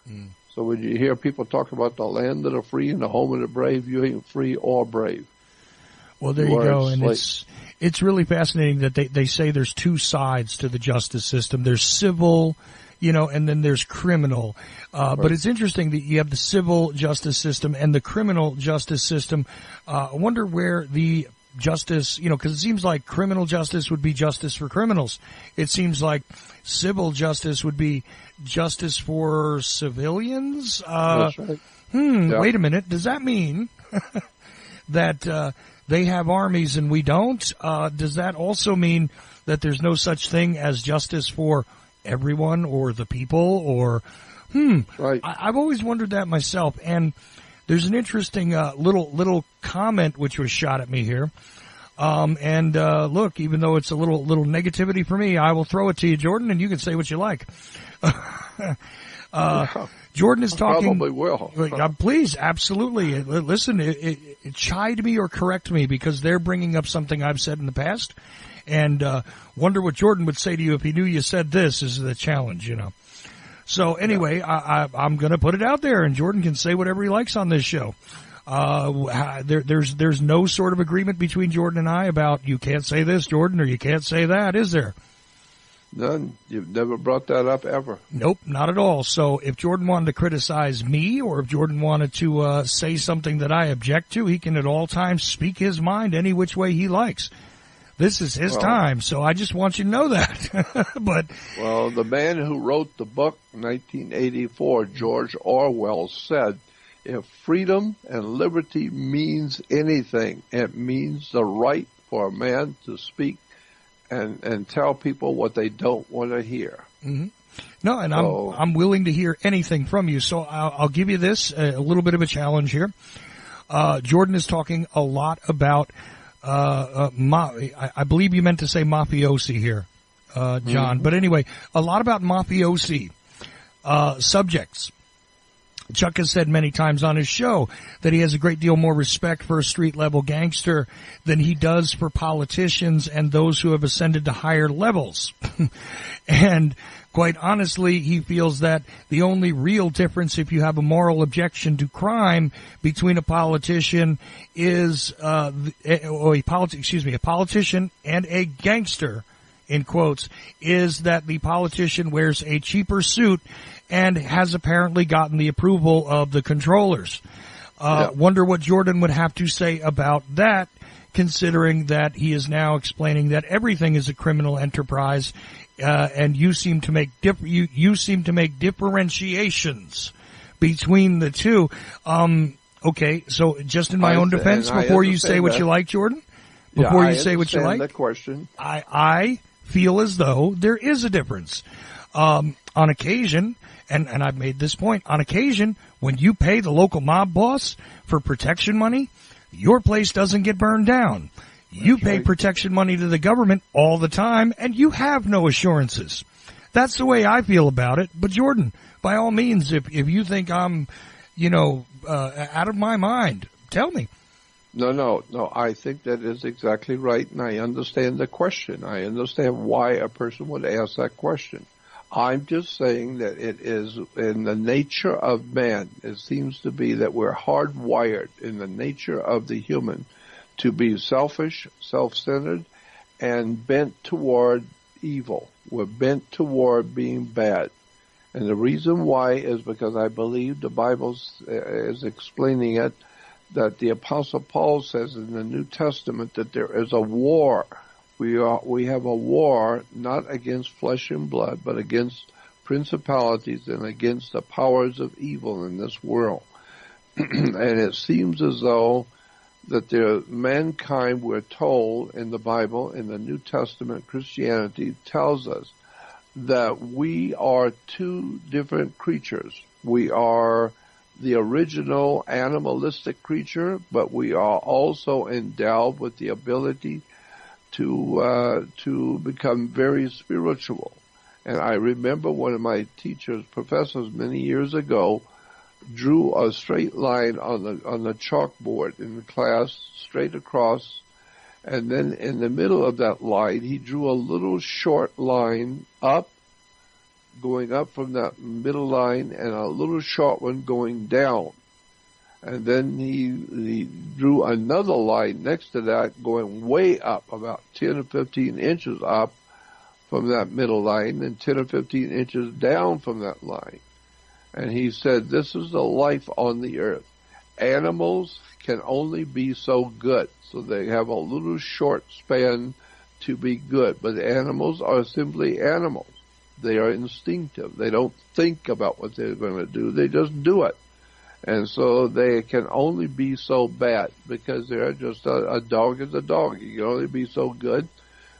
Mm. So when you hear people talk about the land of the free and the home of the brave, you ain't free or brave. Well, there you go. And it's really fascinating that they say there's two sides to the justice system. There's civil, and then there's criminal. Right. But it's interesting that you have the civil justice system and the criminal justice system. I wonder where the justice, because it seems like criminal justice would be justice for criminals. It seems like civil justice would be justice for civilians. That's right. Yeah. Wait a minute. Does that mean that they have armies and we don't? Does that also mean that there's no such thing as justice for everyone or the people? Or right. I've always wondered that myself. And there's an interesting little comment which was shot at me here. Look, even though it's a little negativity for me, I will throw it to you, Jordan, and you can say what you like. Jordan is talking. Probably will. Please, absolutely. Listen, it chide me or correct me, because they're bringing up something I've said in the past, and wonder what Jordan would say to you if he knew you said this. Is the challenge, So anyway, I'm going to put it out there, and Jordan can say whatever he likes on this show. There's no sort of agreement between Jordan and I about you can't say this, Jordan, or you can't say that, is there? None. You've never brought that up ever. Nope, not at all. So if Jordan wanted to criticize me, or if Jordan wanted to say something that I object to, he can at all times speak his mind any which way he likes. This is his time, so I just want you to know that. Well, the man who wrote the book, 1984, George Orwell, said, if freedom and liberty means anything, it means the right for a man to speak and tell people what they don't want to hear. Mm-hmm. No, and I'm willing to hear anything from you. So I'll give you this, a little bit of a challenge here. Jordan is talking a lot about I believe you meant to say mafiosi here, John. Mm-hmm. But anyway, a lot about mafiosi subjects. Chuck has said many times on his show that he has a great deal more respect for a street-level gangster than he does for politicians and those who have ascended to higher levels. And quite honestly, he feels that the only real difference, if you have a moral objection to crime, between a politician is a politician and a gangster, in quotes, is that the politician wears a cheaper suit and has apparently gotten the approval of the controllers. Wonder what Jordan would have to say about that, considering that he is now explaining that everything is a criminal enterprise, and you seem to make differentiations between the two. Okay, so just in my own defense, before you say what you like, Jordan, before you say what you like, the question. I feel as though there is a difference. On occasion, and I've made this point, on occasion, when you pay the local mob boss for protection money, your place doesn't get burned down. You pay protection money to the government all the time, and you have no assurances. That's the way I feel about it. But Jordan, by all means, if you think I'm, out of my mind, tell me. No. I think that is exactly right, and I understand the question. I understand why a person would ask that question. I'm just saying that it is in the nature of man. It seems to be that we're hardwired in the nature of the human to be selfish, self-centered, and bent toward evil. We're bent toward being bad. And the reason why is because I believe the Bible is explaining it, that the Apostle Paul says in the New Testament that there is a war. We have a war not against flesh and blood, but against principalities and against the powers of evil in this world. And it seems as though that mankind, we're told in the Bible, in the New Testament, Christianity tells us that we are two different creatures. We are the original animalistic creature, but we are also endowed with the ability to become very spiritual. And I remember one of my professors many years ago, drew a straight line on the chalkboard in the class, straight across, and then in the middle of that line, he drew a little short line up, going up from that middle line, and a little short one going down. And then he drew another line next to that, going way up, about 10 or 15 inches up from that middle line, and 10 or 15 inches down from that line. And he said, this is the life on the earth. Animals can only be so good. So they have a little short span to be good. But animals are simply animals. They are instinctive. They don't think about what they're going to do. They just do it. And so they can only be so bad because they're just a dog is a dog. He can only be so good.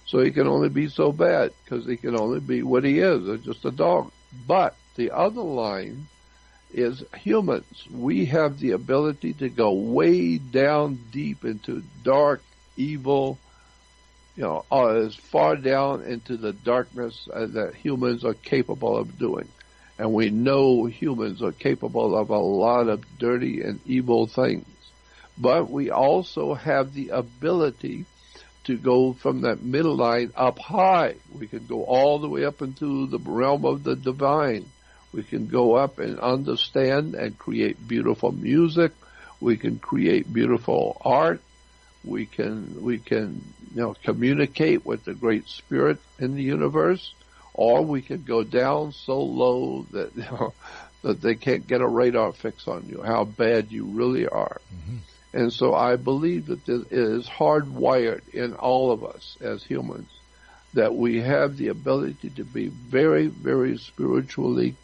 So he can only be so bad because he can only be what he is, just a dog. But the other line is humans. We have the ability to go way down deep into dark, evil, as far down into the darkness that humans are capable of doing. And we know humans are capable of a lot of dirty and evil things. But we also have the ability to go from that middle line up high. We can go all the way up into the realm of the divine. We can go up and understand and create beautiful music. We can create beautiful art. We can communicate with the Great Spirit in the universe, or we can go down so low that that they can't get a radar fix on you, how bad you really are. Mm-hmm. And so I believe that this is hardwired in all of us as humans, that we have the ability to be very, very spiritually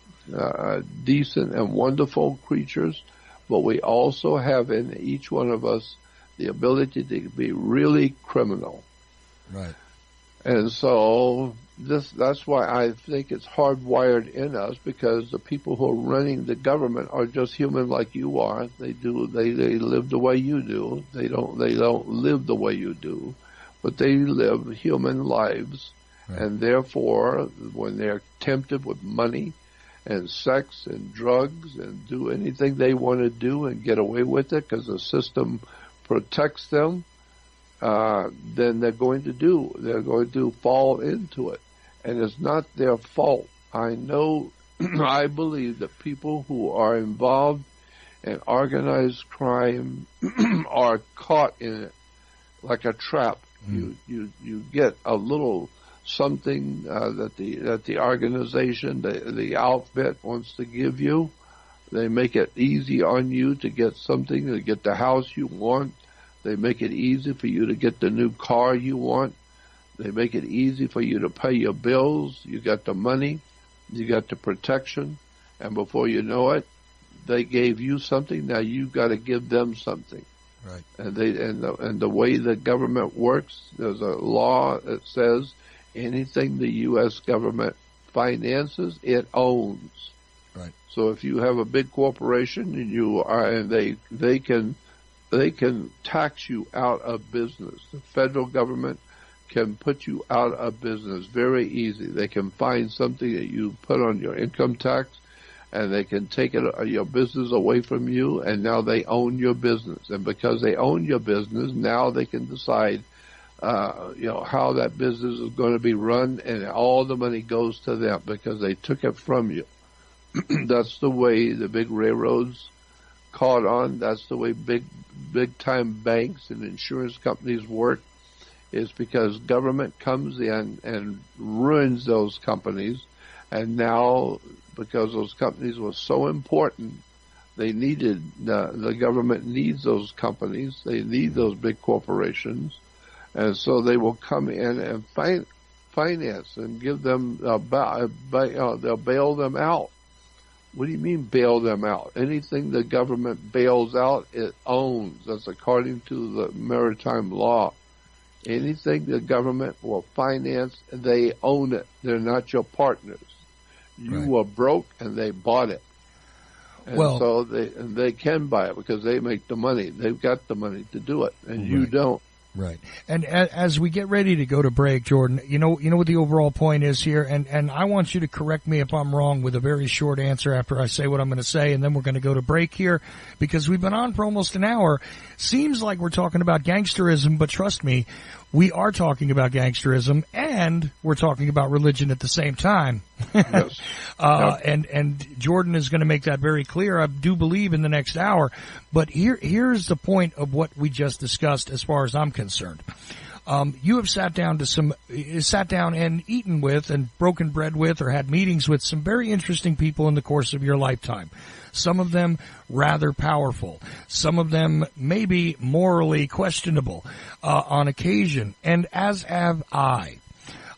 decent and wonderful creatures, but we also have in each one of us the ability to be really criminal. Right. And so that's why I think it's hardwired in us, because the people who are running the government are just human like you are. They live the way you do. They don't live the way you do, but they live human lives. Right. And therefore, when they're tempted with money and sex and drugs and do anything they want to do and get away with it because the system protects them, then they're going to fall into it. And it's not their fault. I know, I believe that people who are involved in organized crime are caught in it like a trap. Mm. You get a little something that the organization, the outfit wants to give you. They make it easy on you to get something, to get the house you want. They make it easy for you to get the new car you want. They make it easy for you to pay your bills. You got the money, you got the protection, and before you know it, they gave you something. Now you got to give them something. Right. And the way the government works, there's a law that says anything the U.S. government finances, it owns. Right. So if you have a big corporation and they can tax you out of business. The federal government can put you out of business very easy. They can find something that you put on your income tax, and they can take your business away from you, and now they own your business. And because they own your business, now they can decide how that business is going to be run, and all the money goes to them because they took it from you. That's the way the big railroads caught on. That's the way big time banks and insurance companies work, is because government comes in and ruins those companies. And now, because those companies were so important, they needed, the government needs those companies. They need those big corporations. And so they will come in and finance and give them, they'll bail them out. What do you mean bail them out? Anything the government bails out, it owns. That's according to the maritime law. Anything the government will finance, they own it. They're not your partners. You were broke and they bought it. And so they can buy it because they make the money. They've got the money to do it, and you don't. Right. And as we get ready to go to break, Jordan, you know what the overall point is here, and I want you to correct me if I'm wrong with a very short answer after I say what I'm going to say, and then we're going to go to break here, because we've been on for almost an hour. Seems like we're talking about gangsterism, but trust me, we are talking about gangsterism, and we're talking about religion at the same time. Yes. And Jordan is going to make that very clear, I do believe, in the next hour. But here's the point of what we just discussed as far as I'm concerned. You have sat down and eaten with and broken bread with or had meetings with some very interesting people in the course of your lifetime. Some of them rather powerful. Some of them maybe morally questionable on occasion, and as have I.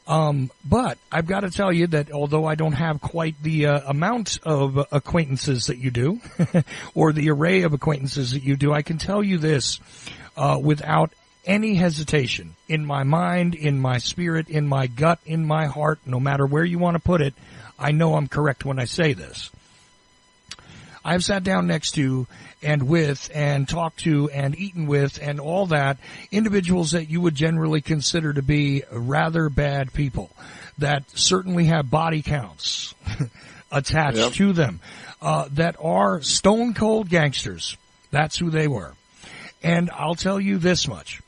But I've got to tell you that although I don't have quite the amount of acquaintances that you do, or the array of acquaintances that you do, I can tell you this without any hesitation. In my mind, in my spirit, in my gut, in my heart, no matter where you want to put it, I know I'm correct when I say this. I've sat down next to and with and talked to and eaten with and all that individuals that you would generally consider to be rather bad people that certainly have body counts attached to them, that are stone cold gangsters. That's who they were. And I'll tell you this much.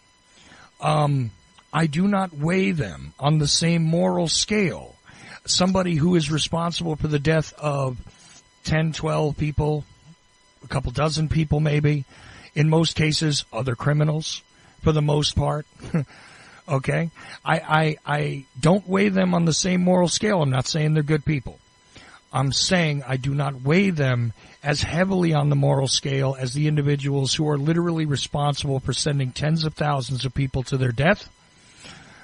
I do not weigh them on the same moral scale. Somebody who is responsible for the death of 10, 12 people, a couple dozen people maybe, in most cases other criminals for the most part. Okay? I don't weigh them on the same moral scale. I'm not saying they're good people. I'm saying I do not weigh them as heavily on the moral scale as the individuals who are literally responsible for sending tens of thousands of people to their death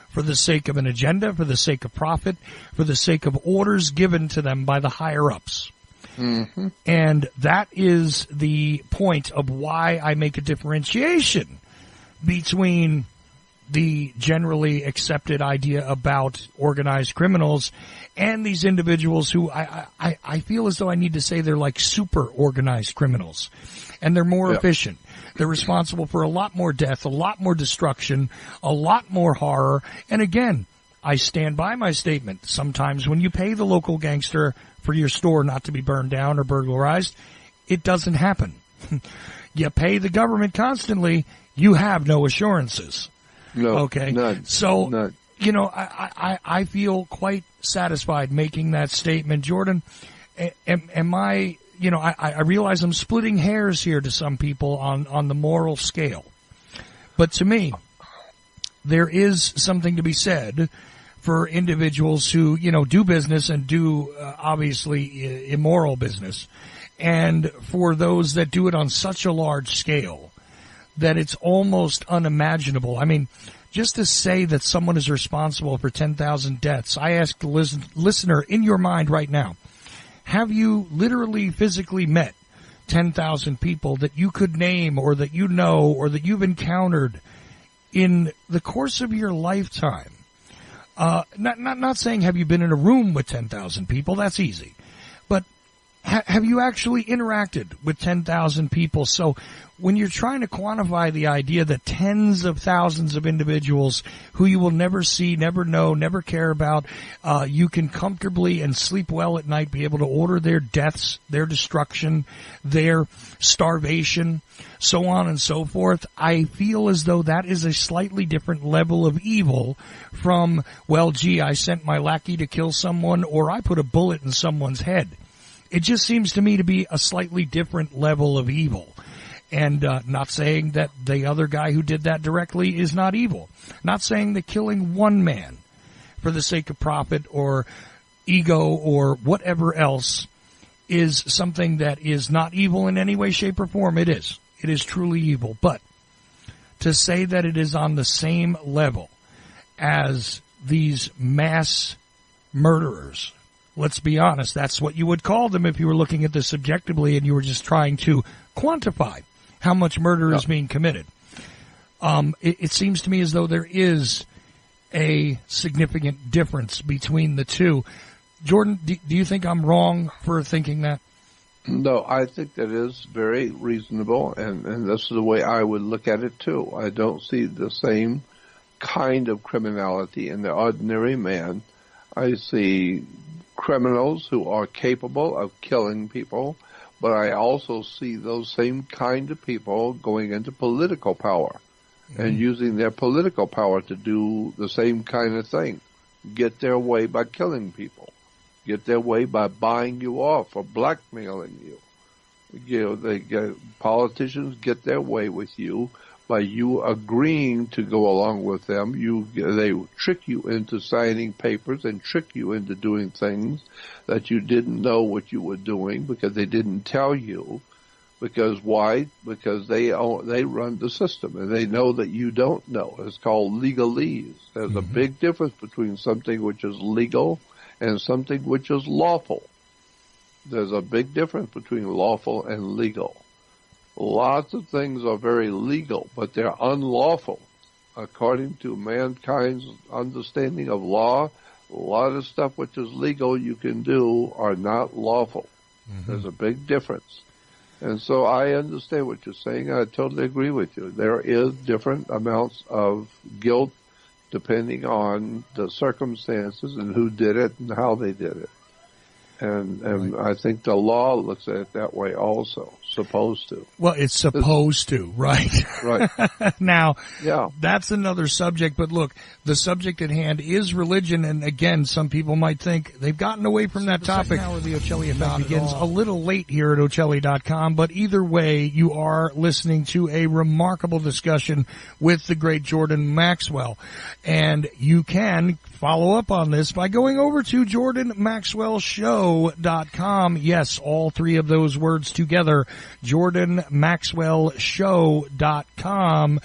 for the sake of an agenda, for the sake of profit, for the sake of orders given to them by the higher-ups. Mm-hmm. And that is the point of why I make a differentiation between the generally accepted idea about organized criminals and these individuals who I feel as though I need to say they're like super organized criminals. And they're more efficient. They're responsible for a lot more death, a lot more destruction, a lot more horror. And again, I stand by my statement. Sometimes when you pay the local gangster for your store not to be burned down or burglarized, it doesn't happen. You pay the government constantly, you have no assurances. No, okay. None. So, none. You know, I feel quite satisfied making that statement. Jordan, am I, you know, I realize I'm splitting hairs here to some people on the moral scale. But to me, there is something to be said for individuals who, you know, do business and do obviously immoral business, and for those that do it on such a large scale that it's almost unimaginable. I mean, just to say that someone is responsible for 10,000 deaths, I ask the listener in your mind right now, have you literally physically met 10,000 people that you could name or that you know or that you've encountered in the course of your lifetime? Not saying have you been in a room with 10,000 people, that's easy. But have you actually interacted with 10,000 people? So when you're trying to quantify the idea that tens of thousands of individuals who you will never see, never know, never care about, you can comfortably and sleep well at night be able to order their deaths, their destruction, their starvation, so on and so forth, I feel as though that is a slightly different level of evil from, well, gee, I sent my lackey to kill someone or I put a bullet in someone's head. It just seems to me to be a slightly different level of evil. And not saying that the other guy who did that directly is not evil. Not saying that killing one man for the sake of profit or ego or whatever else is something that is not evil in any way, shape, or form. It is. It is truly evil. But to say that it is on the same level as these mass murderers, let's be honest, that's what you would call them if you were looking at this subjectively and you were just trying to quantify how much murder is being committed. It seems to me as though there is a significant difference between the two. Jordan, do you think I'm wrong for thinking that? No, I think that is very reasonable, and this is the way I would look at it too. I don't see the same kind of criminality in the ordinary man. I see criminals who are capable of killing people, but I also see those same kind of people going into political power and using their political power to do the same kind of thing, get their way by killing people, get their way by buying you off or blackmailing you. You know, politicians get their way with you by you agreeing to go along with them. They trick you into signing papers and trick you into doing things that you didn't know what you were doing because they didn't tell you. Because why? Because they run the system and they know that you don't know. It's called legalese. There's a big difference between something which is legal and something which is lawful. There's a big difference between lawful and legal. Lots of things are very legal, but they're unlawful. According to mankind's understanding of law, a lot of stuff which is legal you can do are not lawful. There's a big difference. And so I understand what you're saying. I totally agree with you. There is different amounts of guilt depending on the circumstances and who did it and how they did it. And I think the law looks at it that way also. Supposed to. Well, it's supposed to, right? Right. Now, yeah, that's another subject, but look, the subject at hand is religion, and again, some people might think they've gotten away from that topic. Now the Ochelli Effect begins a little late here at Ochelli.com, but either way, you are listening to a remarkable discussion with the great Jordan Maxwell, and you can follow up on this by going over to jordanmaxwellshow.com. Yes, all three of those words together, jordanmaxwellshow.com,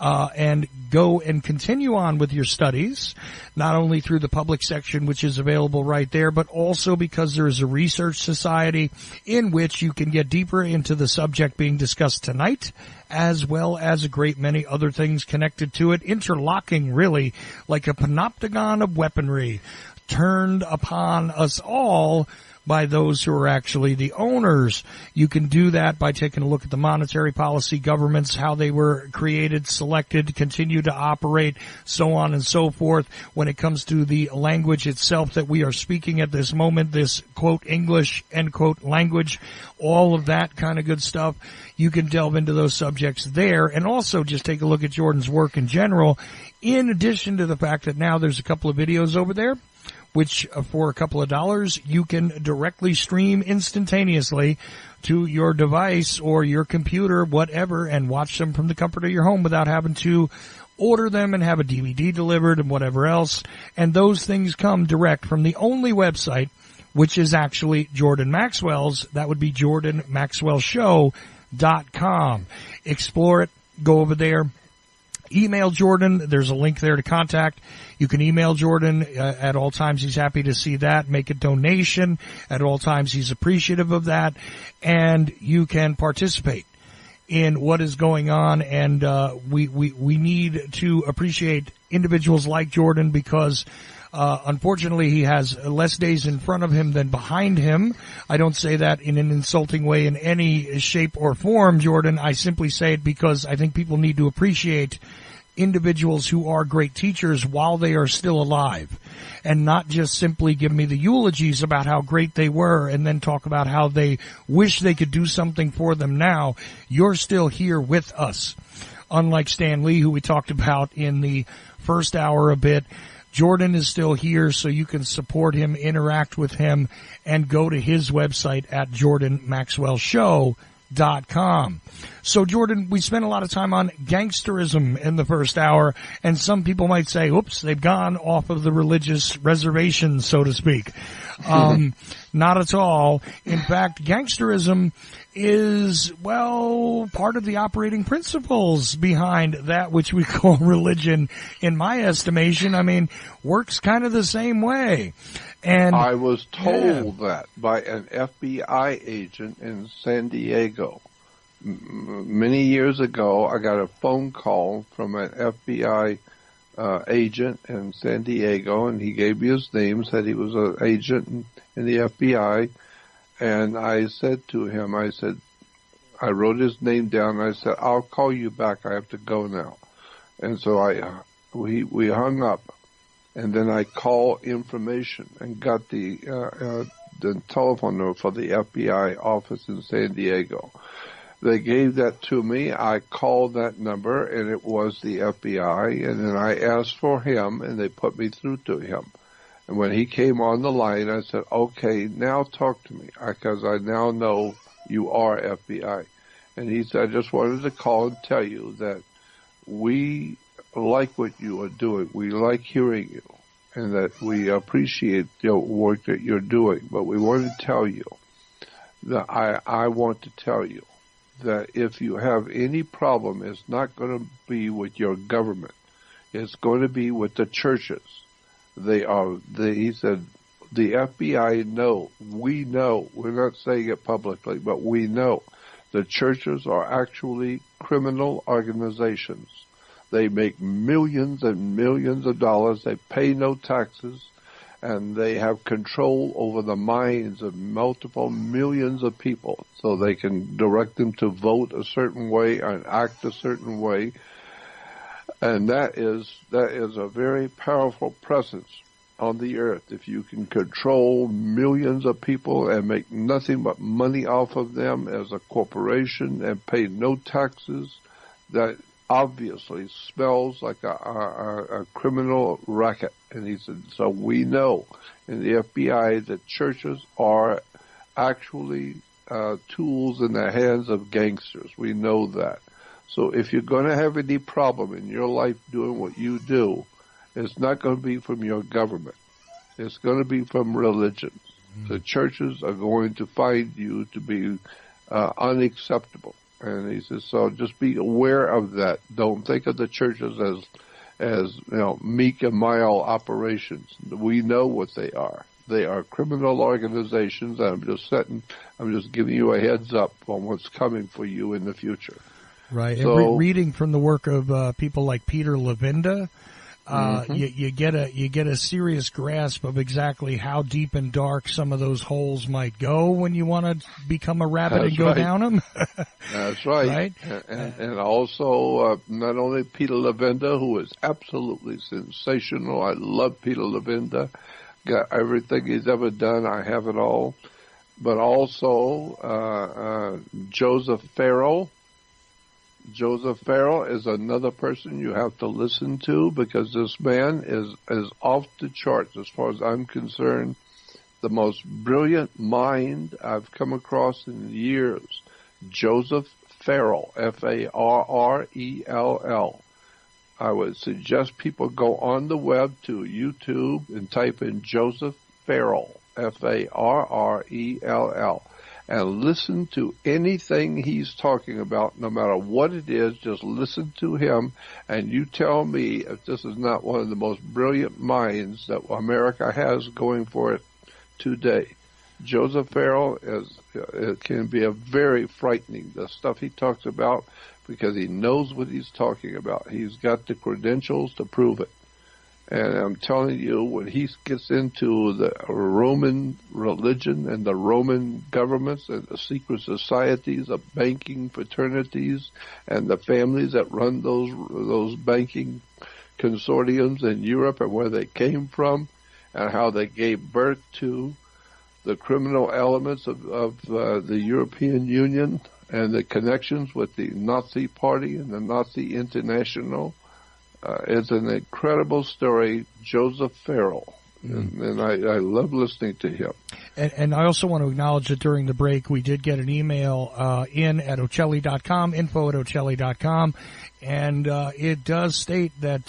and go and continue on with your studies, not only through the public section, which is available right there, but also because there is a research society in which you can get deeper into the subject being discussed tonight, as well as a great many other things connected to it, interlocking really like a panopticon of weaponry turned upon us all by those who are actually the owners. You can do that by taking a look at the monetary policy, governments, how they were created, selected, continue to operate, so on and so forth. When it comes to the language itself that we are speaking at this moment, this quote English, end quote language, all of that kind of good stuff, you can delve into those subjects there, and also just take a look at Jordan's work in general, in addition to the fact that now there's a couple of videos over there which for a couple of dollars you can directly stream instantaneously to your device or your computer, whatever, and watch them from the comfort of your home without having to order them and have a DVD delivered and whatever else. And those things come direct from the only website, which is actually Jordan Maxwell's. That would be jordanmaxwellshow.com. Explore it. Go over there. Email Jordan. There's a link there to contact. You can email Jordan at all times. He's happy to see that. Make a donation at all times. He's appreciative of that. And you can participate in what is going on. And we need to appreciate individuals like Jordan because unfortunately, he has less days in front of him than behind him. I don't say that in an insulting way in any shape or form, Jordan. I simply say it because I think people need to appreciate individuals who are great teachers while they are still alive, and not just simply give me the eulogies about how great they were and then talk about how they wish they could do something for them now. You're still here with us. Unlike Stan Lee, who we talked about in the first hour a bit, Jordan is still here, so you can support him, interact with him, and go to his website at jordanmaxwellshow.com. Dogmatictheology.com. So, Jordan, we spent a lot of time on gangsterism in the first hour, and some people might say, oops, they've gone off of the religious reservation, so to speak. Not at all. In fact, gangsterism is, well, part of the operating principles behind that which we call religion, in my estimation. I mean, works kind of the same way. And I was told that by an FBI agent in San Diego. Many years ago, I got a phone call from an FBI agent in San Diego, and he gave me his name, said he was an agent in the FBI, and I said to him, I wrote his name down, and I said, I'll call you back, I have to go now. And so we hung up, and then I called information and got the telephone number for the FBI office in San Diego. They gave that to me. I called that number, and it was the FBI, and then I asked for him, and they put me through to him. And when he came on the line, I said, okay, now talk to me, because I now know you are FBI. And he said, I just wanted to call and tell you that we like what you are doing. We like hearing you, and that we appreciate the work that you're doing. But we want to tell you that I want to tell you that if you have any problem, it's not going to be with your government. It's going to be with the churches. He said, the FBI know, we know, we're not saying it publicly, but we know the churches are actually criminal organizations. They make millions and millions of dollars. They pay no taxes, and they have control over the minds of multiple millions of people, so they can direct them to vote a certain way and act a certain way. And that is a very powerful presence on the earth. If you can control millions of people and make nothing but money off of them as a corporation and pay no taxes, that obviously smells like a criminal racket. And he said, so we know in the FBI that churches are actually tools in the hands of gangsters. We know that. So if you're going to have any problem in your life doing what you do, it's not going to be from your government. It's going to be from religion. The churches are going to find you to be unacceptable. And he says, so just be aware of that. Don't think of the churches as meek and mild operations. We know what they are. They are criminal organizations, and I'm just giving you a heads up on what's coming for you in the future. Right. So, and reading from the work of people like Peter Levenda, you get a serious grasp of exactly how deep and dark some of those holes might go when you want to become a rabbit and go down them. That's right. And also not only Peter Levenda, who is absolutely sensational. I love Peter Levenda. Got everything he's ever done. I have it all. But also Joseph Farrell. Joseph Farrell is another person you have to listen to, because this man is off the charts as far as I'm concerned. The most brilliant mind I've come across in years. Joseph Farrell, Farrell. I would suggest people go on the web to YouTube and type in Joseph Farrell, Farrell. And listen to anything he's talking about, no matter what it is. Just listen to him, and you tell me if this is not one of the most brilliant minds that America has going for it today. Joseph Farrell it can be a very frightening, the stuff he talks about, because he knows what he's talking about. He's got the credentials to prove it. And I'm telling you, when he gets into the Roman religion and the Roman governments and the secret societies of banking fraternities and the families that run those banking consortiums in Europe and where they came from and how they gave birth to the criminal elements of the European Union and the connections with the Nazi Party and the Nazi International, it's an incredible story. Joseph Farrell. And I love listening to him. And I also want to acknowledge that during the break we did get an email in at Ochelli.com, info at Ochelli.com, and it does state that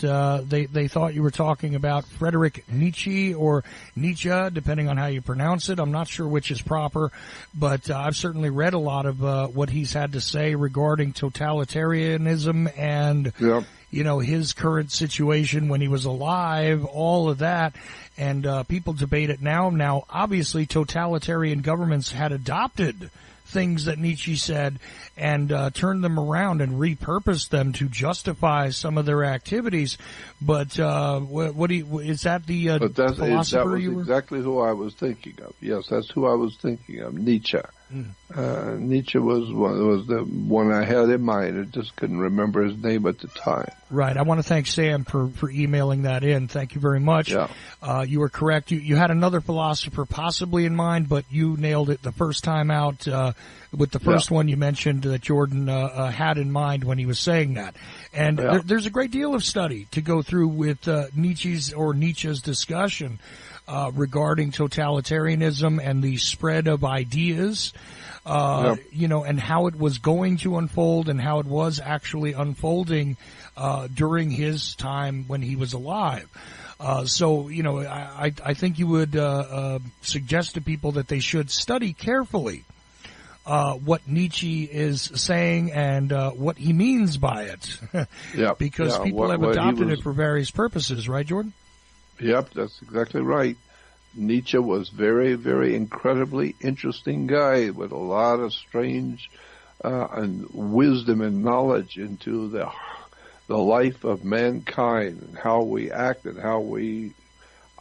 they thought you were talking about Friedrich Nietzsche or Nietzsche, depending on how you pronounce it. I'm not sure which is proper, but I've certainly read a lot of what he's had to say regarding totalitarianism and his current situation when he was alive, all of that. And people debate it now. Now, obviously, totalitarian governments had adopted things that Nietzsche said and turned them around and repurposed them to justify some of their activities. But what do you, is that the philosopher that was exactly who I was thinking of. Yes, that's who I was thinking of, Nietzsche. Nietzsche was the one I had in mind. I just couldn't remember his name at the time. Right. I want to thank Sam for emailing that in. Thank you very much. Yeah. You were correct. You had another philosopher possibly in mind, but you nailed it the first time out with the first one you mentioned that Jordan had in mind when he was saying that. And there's a great deal of study to go through with Nietzsche's discussion regarding totalitarianism and the spread of ideas, and how it was going to unfold and how it was actually unfolding during his time when he was alive. I think you would suggest to people that they should study carefully what Nietzsche is saying and what he means by it. Because people have adopted it for various purposes, right, Jordan? Yep, that's exactly right. Nietzsche was very, very incredibly interesting guy with a lot of strange and wisdom and knowledge into the life of mankind and how we act and how we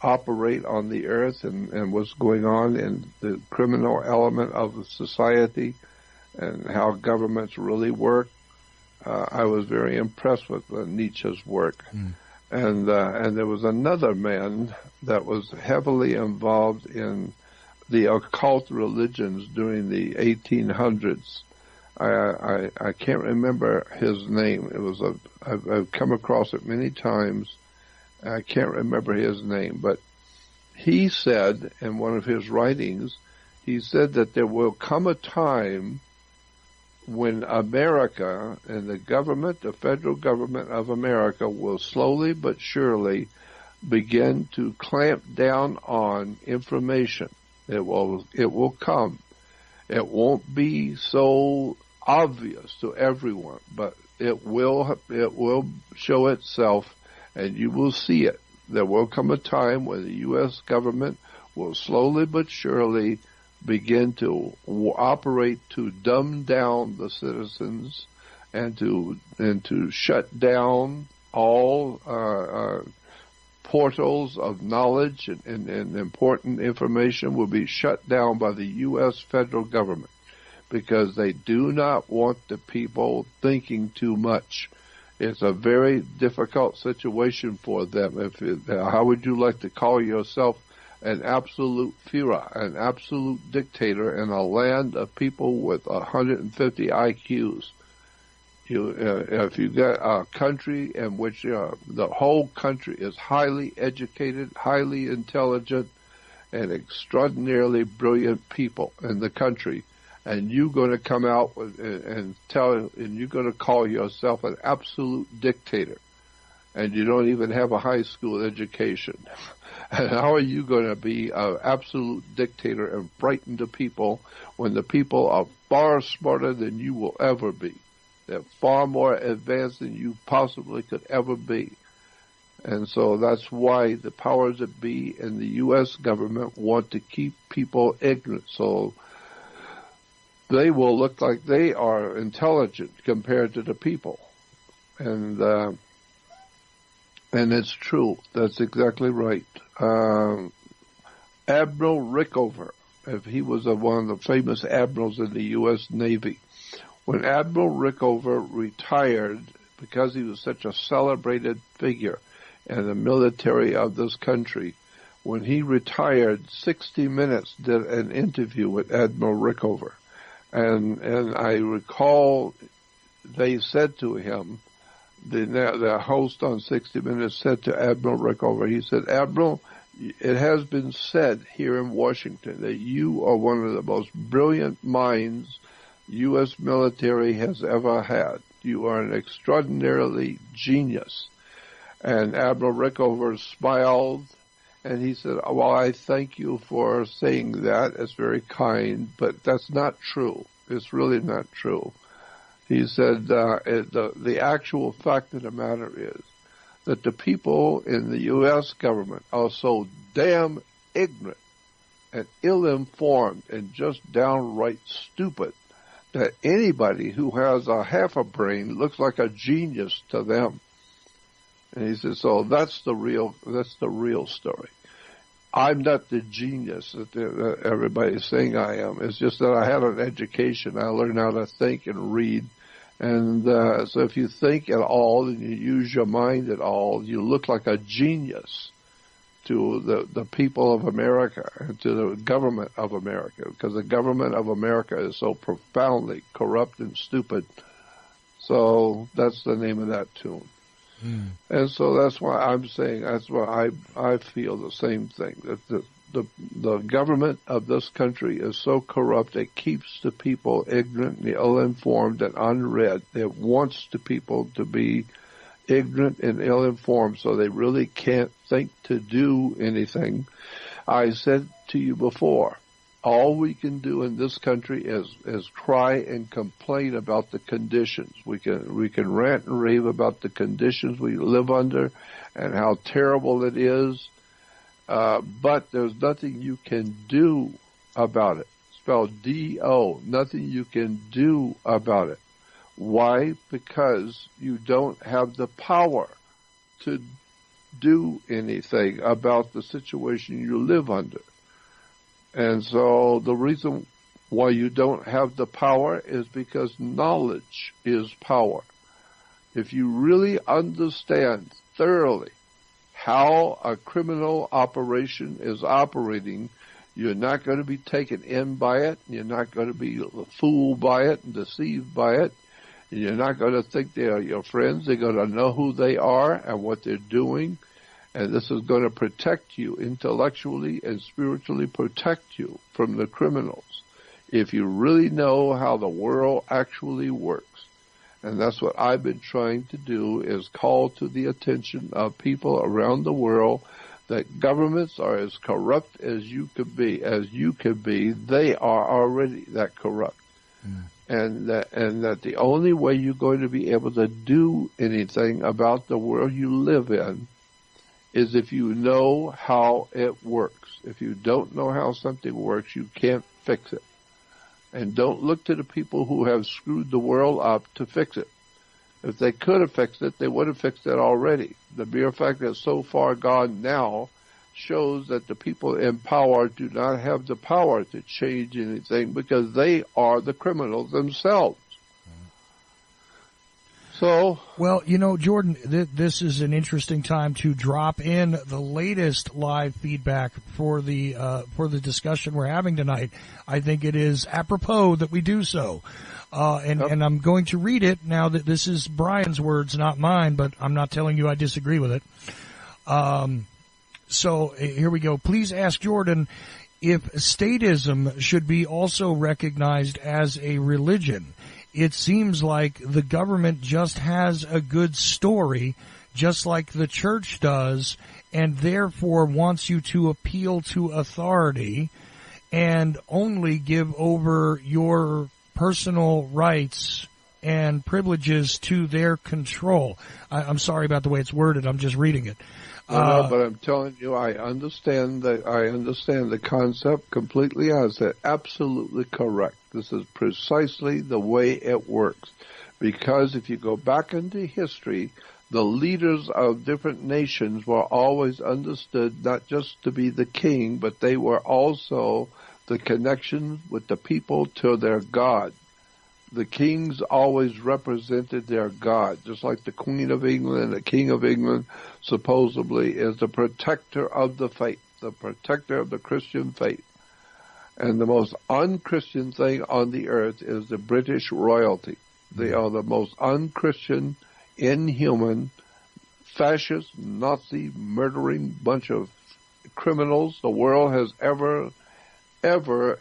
operate on the earth and what's going on in the criminal element of the society and how governments really work. I was very impressed with Nietzsche's work. And there was another man that was heavily involved in the occult religions during the 1800s. I can't remember his name. I've come across it many times. I can't remember his name, but he said in one of his writings, he said that there will come a time when America and the federal government of America will slowly but surely begin to clamp down on information. It will come. It won't be so obvious to everyone, but it will show itself, and you will see it. There will come a time when the U.S. government will slowly but surely begin to operate to dumb down the citizens and to shut down all portals of knowledge and important information will be shut down by the U.S. federal government because they do not want the people thinking too much. It's a very difficult situation for them. How would you like to call yourself an absolute Führer, an absolute dictator in a land of people with 150 IQs? If you get a country in which the whole country is highly educated, highly intelligent, and extraordinarily brilliant people in the country, and you're going to come out and you're going to call yourself an absolute dictator, and you don't even have a high school education. And how are you going to be an absolute dictator and frighten the people when the people are far smarter than you will ever be? They're far more advanced than you possibly could ever be. And so that's why the powers that be in the U.S. government want to keep people ignorant. So they will look like they are intelligent compared to the people. And it's true. That's exactly right. Admiral Rickover, if he was one of the famous admirals in the U.S. Navy, when Admiral Rickover retired, because he was such a celebrated figure in the military of this country, when he retired, 60 Minutes did an interview with Admiral Rickover. And I recall they said to him, the host on 60 Minutes said to Admiral Rickover, he said, "Admiral, it has been said here in Washington that you are one of the most brilliant minds U.S. military has ever had. You are an extraordinarily genius. And Admiral Rickover smiled, and he said, well, I thank you for saying that. It's very kind, but that's not true. It's really not true. He said, the actual fact of the matter is that the people in the U.S. government are so damn ignorant and ill-informed and just downright stupid that anybody who has a half a brain looks like a genius to them. And he said, so that's the real story. I'm not the genius that everybody's saying I am. It's just that I had an education. I learned how to think and read. And so if you think at all and you use your mind at all, you look like a genius to the people of America and to the government of America, because the government of America is so profoundly corrupt and stupid. So that's the name of that tune. Mm. And so that's why I'm saying, that's why I feel the same thing, that the government of this country is so corrupt it keeps the people ignorant and ill-informed and unread. It wants the people to be ignorant and ill-informed so they really can't think to do anything. I said to you before, all we can do in this country is cry and complain about the conditions. We can rant and rave about the conditions we live under and how terrible it is, but there's nothing you can do about it. Spelled D-O, nothing you can do about it. Why? Because you don't have the power to do anything about the situation you live under. And so the reason why you don't have the power is because knowledge is power. If you really understand thoroughly how a criminal operation is operating, you're not going to be taken in by it. You're not going to be fooled by it and deceived by it. And you're not going to think they are your friends. They're going to know who they are and what they're doing. And this is going to protect you intellectually and spiritually, protect you from the criminals if you really know how the world actually works. And that's what I've been trying to do, is call to the attention of people around the world that governments are as corrupt as you could be. As you could be, they are already that corrupt. Mm. And that the only way you're going to be able to do anything about the world you live in is if you know how it works. If you don't know how something works, you can't fix it. And don't look to the people who have screwed the world up to fix it. If they could have fixed it, they would have fixed it already. The mere fact that it's so far gone now shows that the people in power do not have the power to change anything because they are the criminals themselves. So, well, you know, Jordan, this is an interesting time to drop in the latest live feedback for the discussion we're having tonight. I think it is apropos that we do so. And I'm going to read it now that this is Brian's words, not mine, but I'm not telling you I disagree with it. So here we go. Please ask Jordan if statism should be also recognized as a religion. It seems like the government just has a good story, just like the church does, and therefore wants you to appeal to authority and only give over your personal rights and privileges to their control. I'm sorry about the way it's worded. I'm just reading it. No, but I'm telling you, I understand the concept completely. I said absolutely correct. This is precisely the way it works. Because if you go back into history, the leaders of different nations were always understood not just to be the king, but they were also the connection with the people to their God. The kings always represented their God, just like the Queen of England and the King of England supposedly is the protector of the faith, the protector of the Christian faith. And the most un-Christian thing on the earth is the British royalty. They are the most un-Christian, inhuman, fascist, Nazi, murdering bunch of criminals the world has ever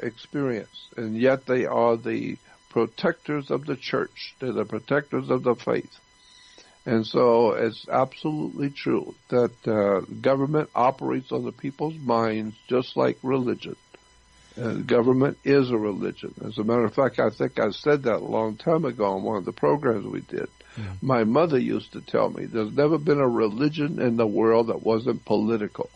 experienced, and yet they are the protectors of the church. They're the protectors of the faith. And so it's absolutely true that government operates on the people's minds just like religion. Government is a religion. As a matter of fact, I think I said that a long time ago on one of the programs we did. Yeah. My mother used to tell me there's never been a religion in the world that wasn't political.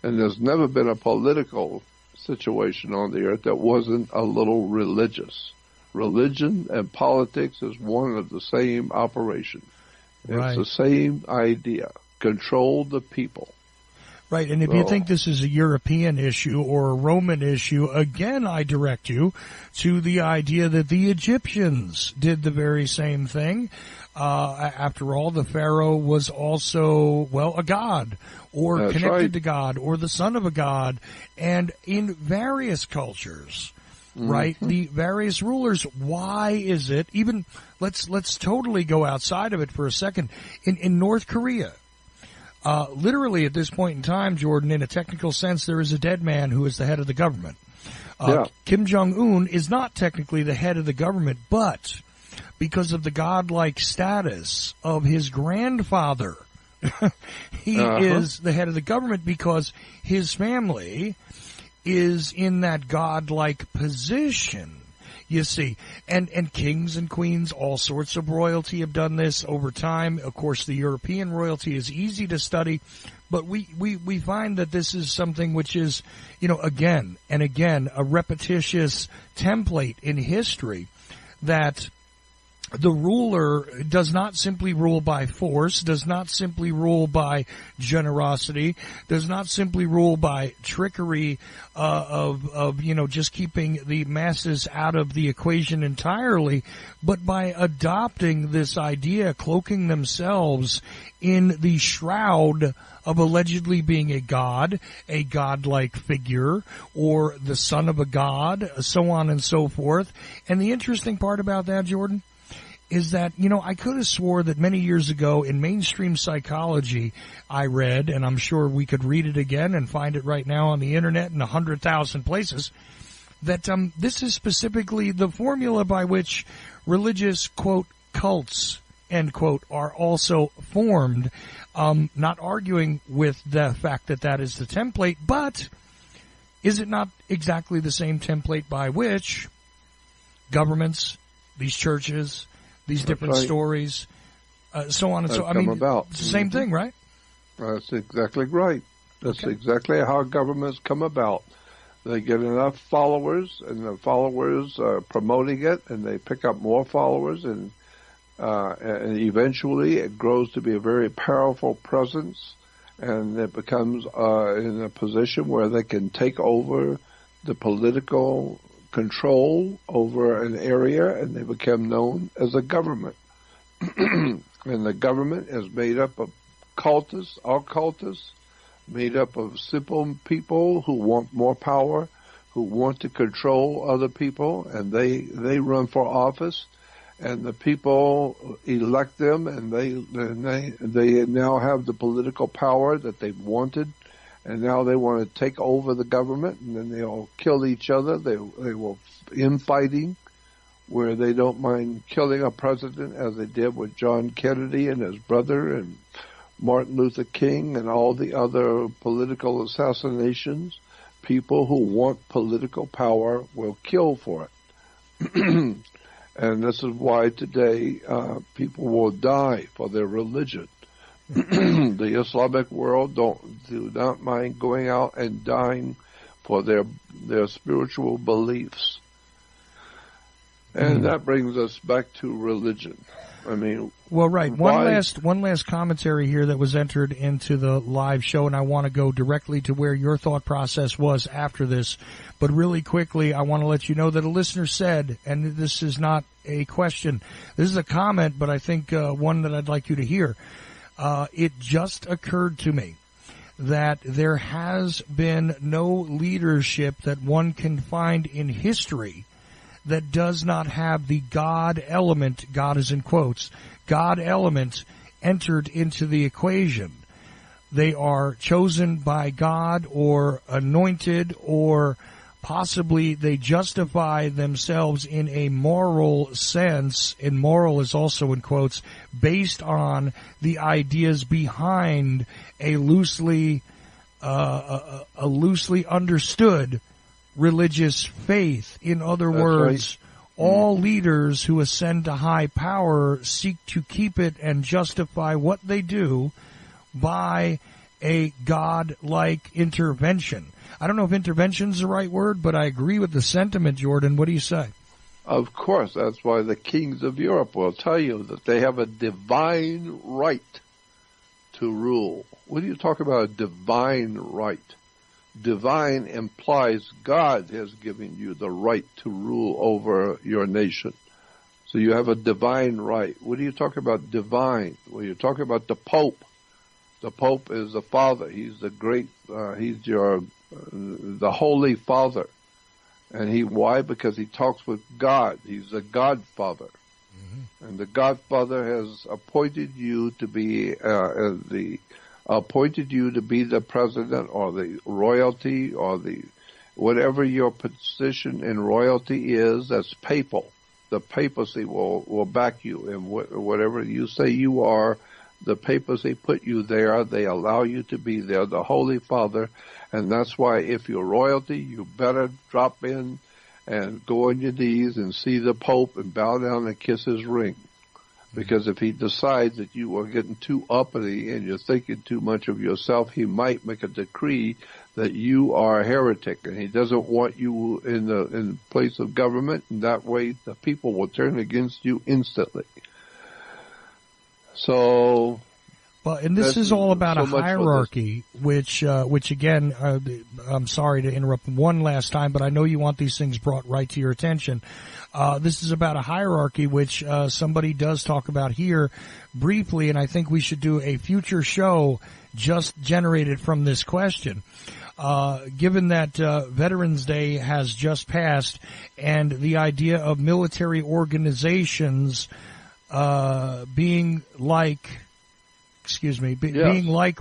And there's never been a political situation on the earth that wasn't a little religious. Religion and politics is one of the same operation. It's the same idea. Control the people. Right, and if you think this is a European issue or a Roman issue, again, I direct you to the idea that the Egyptians did the very same thing. After all, the Pharaoh was also, well, a god, or That's connected to God, or the son of a god, and in various cultures, right, the various rulers, why is it, even, let's totally go outside of it for a second, in North Korea, literally at this point in time, Jordan, in a technical sense, there is a dead man who is the head of the government. Kim Jong-un is not technically the head of the government, but because of the godlike status of his grandfather, he is the head of the government because his family is in that godlike position. You see, and kings and queens, all sorts of royalty have done this over time. Of course, the European royalty is easy to study, but we find that this is something which is, again and again, a repetitious template in history that the ruler does not simply rule by force, does not simply rule by generosity, does not simply rule by trickery of just keeping the masses out of the equation entirely, but by adopting this idea, cloaking themselves in the shroud of allegedly being a godlike figure, or the son of a god, so on and so forth. And the interesting part about that, Jordan, is that, I could have swore that many years ago in mainstream psychology I read, and I'm sure we could read it again and find it right now on the internet in 100,000 places, that this is specifically the formula by which religious, quote, cults, end quote, are also formed. Not arguing with the fact that that is the template, but is it not exactly the same template by which governments, these churches, these different stories, so on and so on. It's the same thing, right? That's exactly right. That's exactly how governments come about. They get enough followers, and the followers are promoting it, and they pick up more followers, and eventually it grows to be a very powerful presence, and it becomes in a position where they can take over the political control over an area, and they become known as a government. And the government is made up of occultists, made up of simple people who want more power, who want to control other people, and they run for office, and the people elect them, and they now have the political power that they've wanted. And now they want to take over the government, and then they'll kill each other. They will infighting, where they don't mind killing a president, as they did with John Kennedy and his brother, and Martin Luther King, and all the other political assassinations. People who want political power will kill for it. And this is why today people will die for their religion. The Islamic world do not mind going out and dying for their spiritual beliefs. And that brings us back to religion. I mean, well, right. One last commentary here that was entered into the live show, and I want to go directly to where your thought process was after this. But really quickly, I want to let you know that a listener said, and this is not a question, this is a comment, but I think one that I'd like you to hear. It just occurred to me that there has been no leadership that one can find in history that does not have the God element, God is in quotes, God element entered into the equation. they are chosen by God or anointed, or possibly they justify themselves in a moral sense, and moral is also in quotes, based on the ideas behind a loosely understood religious faith. In other words, all leaders who ascend to high power seek to keep it and justify what they do by a God-like intervention. I don't know if intervention is the right word, but I agree with the sentiment, Jordan. What do you say? Of course, that's why the kings of Europe will tell you that they have a divine right to rule. What do you talk about a divine right? Divine implies God has given you the right to rule over your nation. So you have a divine right. What do you talk about divine? Well, you're talking about the Pope. The Pope is the Father. He's the great, the Holy Father. And why? Because he talks with God. He's the Godfather. Mm-hmm. And the Godfather has appointed you to be the president or the royalty or the whatever your position in royalty is. That's papal. The papacy will back you in whatever you say you are. The papacy put you there. They allow you to be there. The Holy Father. And that's why if you're royalty, you better drop in and go on your knees and see the Pope and bow down and kiss his ring. Because if he decides that you are getting too uppity and you're thinking too much of yourself, he might make a decree that you are a heretic, and he doesn't want you in the place of government, and that way the people will turn against you instantly. So, well, and this is all about a hierarchy, which again, I'm sorry to interrupt one last time, but I know you want these things brought right to your attention. This is about a hierarchy, which somebody does talk about here briefly, and I think we should do a future show just generated from this question. Given that Veterans Day has just passed, and the idea of military organizations being like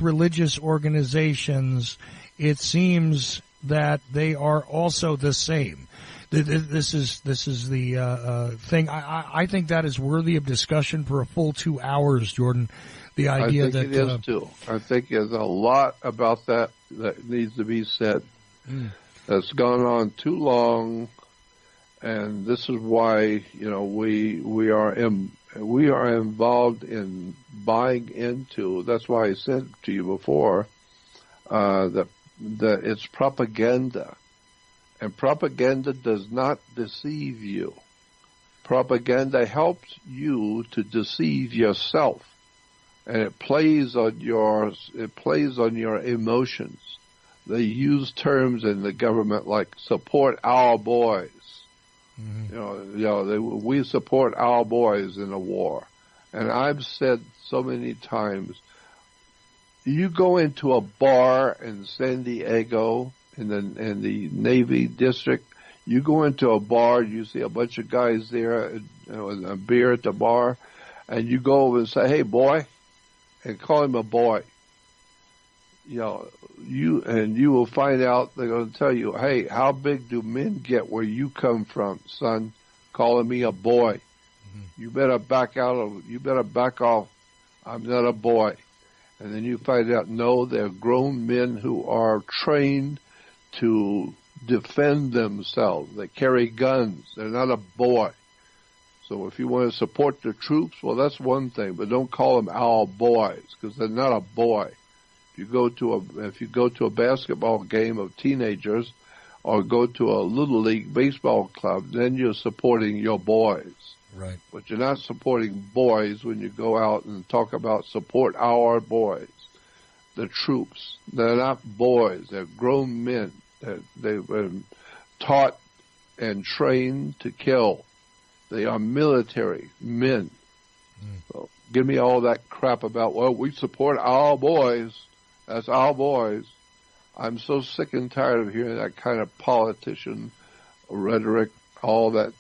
religious organizations, it seems that they are also the same. This is the thing. I think that is worthy of discussion for a full 2 hours, Jordan. The idea I think it is too. I think there's a lot about that needs to be said. That's gone on too long, and this is why we are involved in buying into. That's why I said to you before that it's propaganda. And propaganda does not deceive you. Propaganda helps you to deceive yourself, and it plays on your emotions. They use terms in the government like "support our boys." Mm-hmm. We support our boys in the war. And I've said so many times, you go into a bar in San Diego. In the Navy district, you go into a bar, you see a bunch of guys there, with a beer at the bar, and you go over and say, "Hey, boy," and call him a boy. You will find out they're going to tell you, "Hey, how big do men get where you come from, son? Calling me a boy. Mm-hmm. You better back off. I'm not a boy." And then you find out, no, they're grown men who are trained to defend themselves. They carry guns. They're not a boy. So if you want to support the troops, well, that's one thing, but don't call them our boys, because they're not a boy. If you go to a basketball game of teenagers, or go to a little league baseball club, then you're supporting your boys. Right. But you're not supporting boys when you go out and talk about support our boys. The troops, they're not boys. They're grown men. They've been taught and trained to kill. They are military men. So give me all that crap about, well, we support our boys. That's our boys. I'm so sick and tired of hearing that kind of politician rhetoric, all that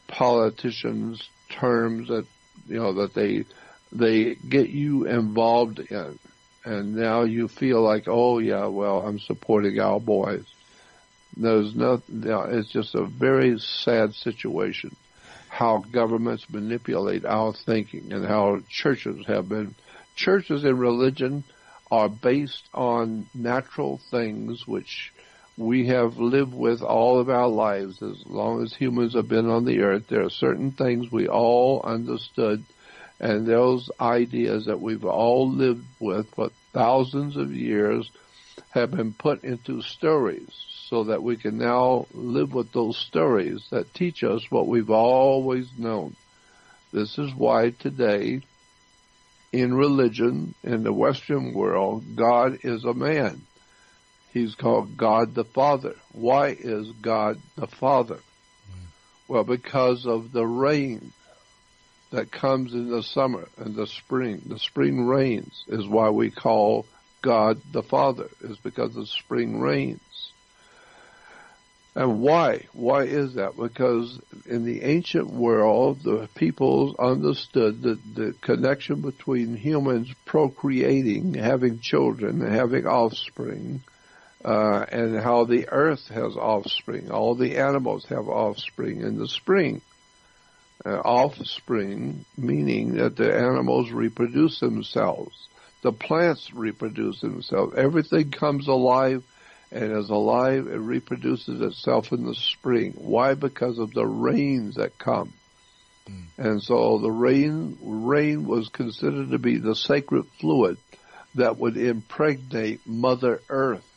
politicians' terms that that they get you involved in. and now you feel like, oh yeah, well, I'm supporting our boys. It's just a very sad situation, how governments manipulate our thinking and how churches and religion are based on natural things which we have lived with all of our lives. As long as humans have been on the earth, there are certain things we all understood, and those ideas that we've all lived with for thousands of years have been put into stories so that we can now live with those stories that teach us what we've always known. This is why today, in religion, in the Western world, God is a man. He's called God the Father. Why is God the Father? Well, because of the rain that comes in the summer and the spring. The spring rains is why we call God the Father, is because of spring rains. And why? Why is that? Because in the ancient world, the peoples understood that the connection between humans procreating, having children, having offspring, and how the earth has offspring. All the animals have offspring in the spring. Offspring, meaning that the animals reproduce themselves. The plants reproduce themselves. Everything comes alive and is alive and reproduces itself in the spring. Why? Because of the rains that come. And so the rain was considered to be the sacred fluid that would impregnate Mother Earth,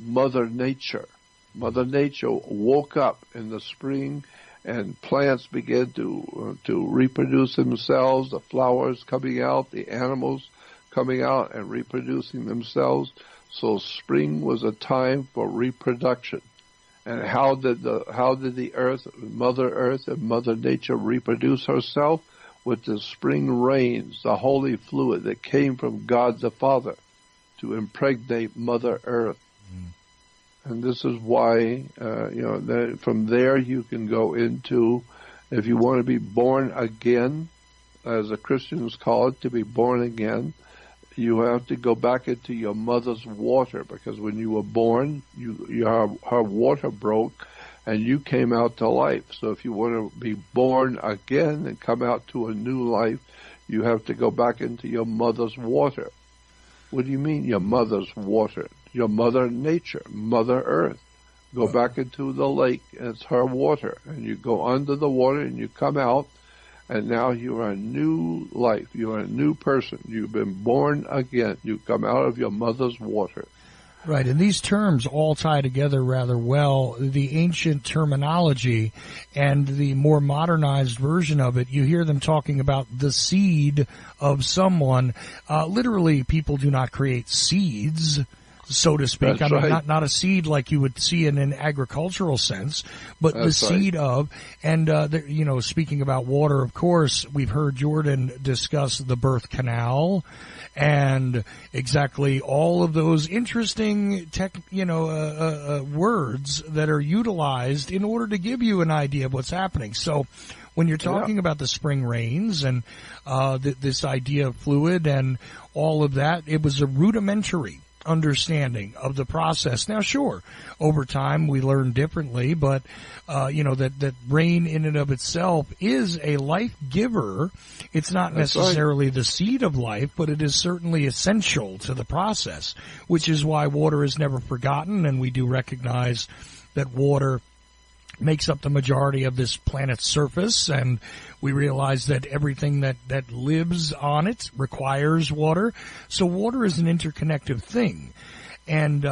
Mother Nature. Mother Nature woke up in the spring, and plants began to reproduce themselves, the flowers coming out, the animals coming out and reproducing themselves. So spring was a time for reproduction. And how did the earth, Mother Earth and Mother Nature reproduce herself? With the spring rains, the holy fluid that came from God the Father to impregnate Mother Earth. And this is why, from there you can go into, if you want to be born again, as the Christians call it, to be born again, you have to go back into your mother's water, because when you were born, her water broke and you came out to life. So if you want to be born again and come out to a new life, you have to go back into your mother's water. What do you mean, your mother's water? Your Mother Nature, Mother Earth. Go back into the lake, and it's her water. And you go under the water and you come out, and now you are a new life. You are a new person. You've been born again. You come out of your mother's water. Right, and these terms all tie together rather well. The ancient terminology and the more modernized version of it, you hear them talking about the seed of someone. Literally, people do not create seeds, so to speak. That's right. Not a seed like you would see in an agricultural sense, but That's the seed of, and, speaking about water, of course, we've heard Jordan discuss the birth canal and exactly all of those interesting words that are utilized in order to give you an idea of what's happening. So when you're talking about the spring rains and this idea of fluid and all of that, it was a rudimentary understanding of the process. Now, sure, over time we learn differently, but that rain in and of itself is a life giver. It's not necessarily the seed of life, but it is certainly essential to the process, which is why water is never forgotten, and we do recognize that water makes up the majority of this planet's surface, and we realize that everything that lives on it requires water. So water is an interconnected thing. And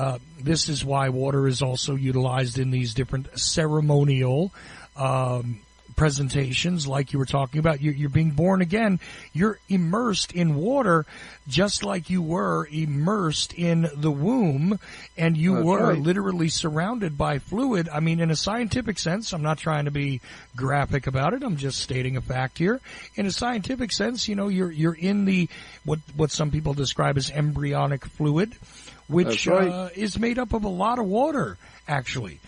this is why water is also utilized in these different ceremonial presentations, like you were talking about. You're being born again. You're immersed in water just like you were immersed in the womb, and you were literally surrounded by fluid. I mean, in a scientific sense, I'm not trying to be graphic about it. I'm just stating a fact here. In a scientific sense, you're in the what some people describe as embryonic fluid, which is made up of a lot of water, actually.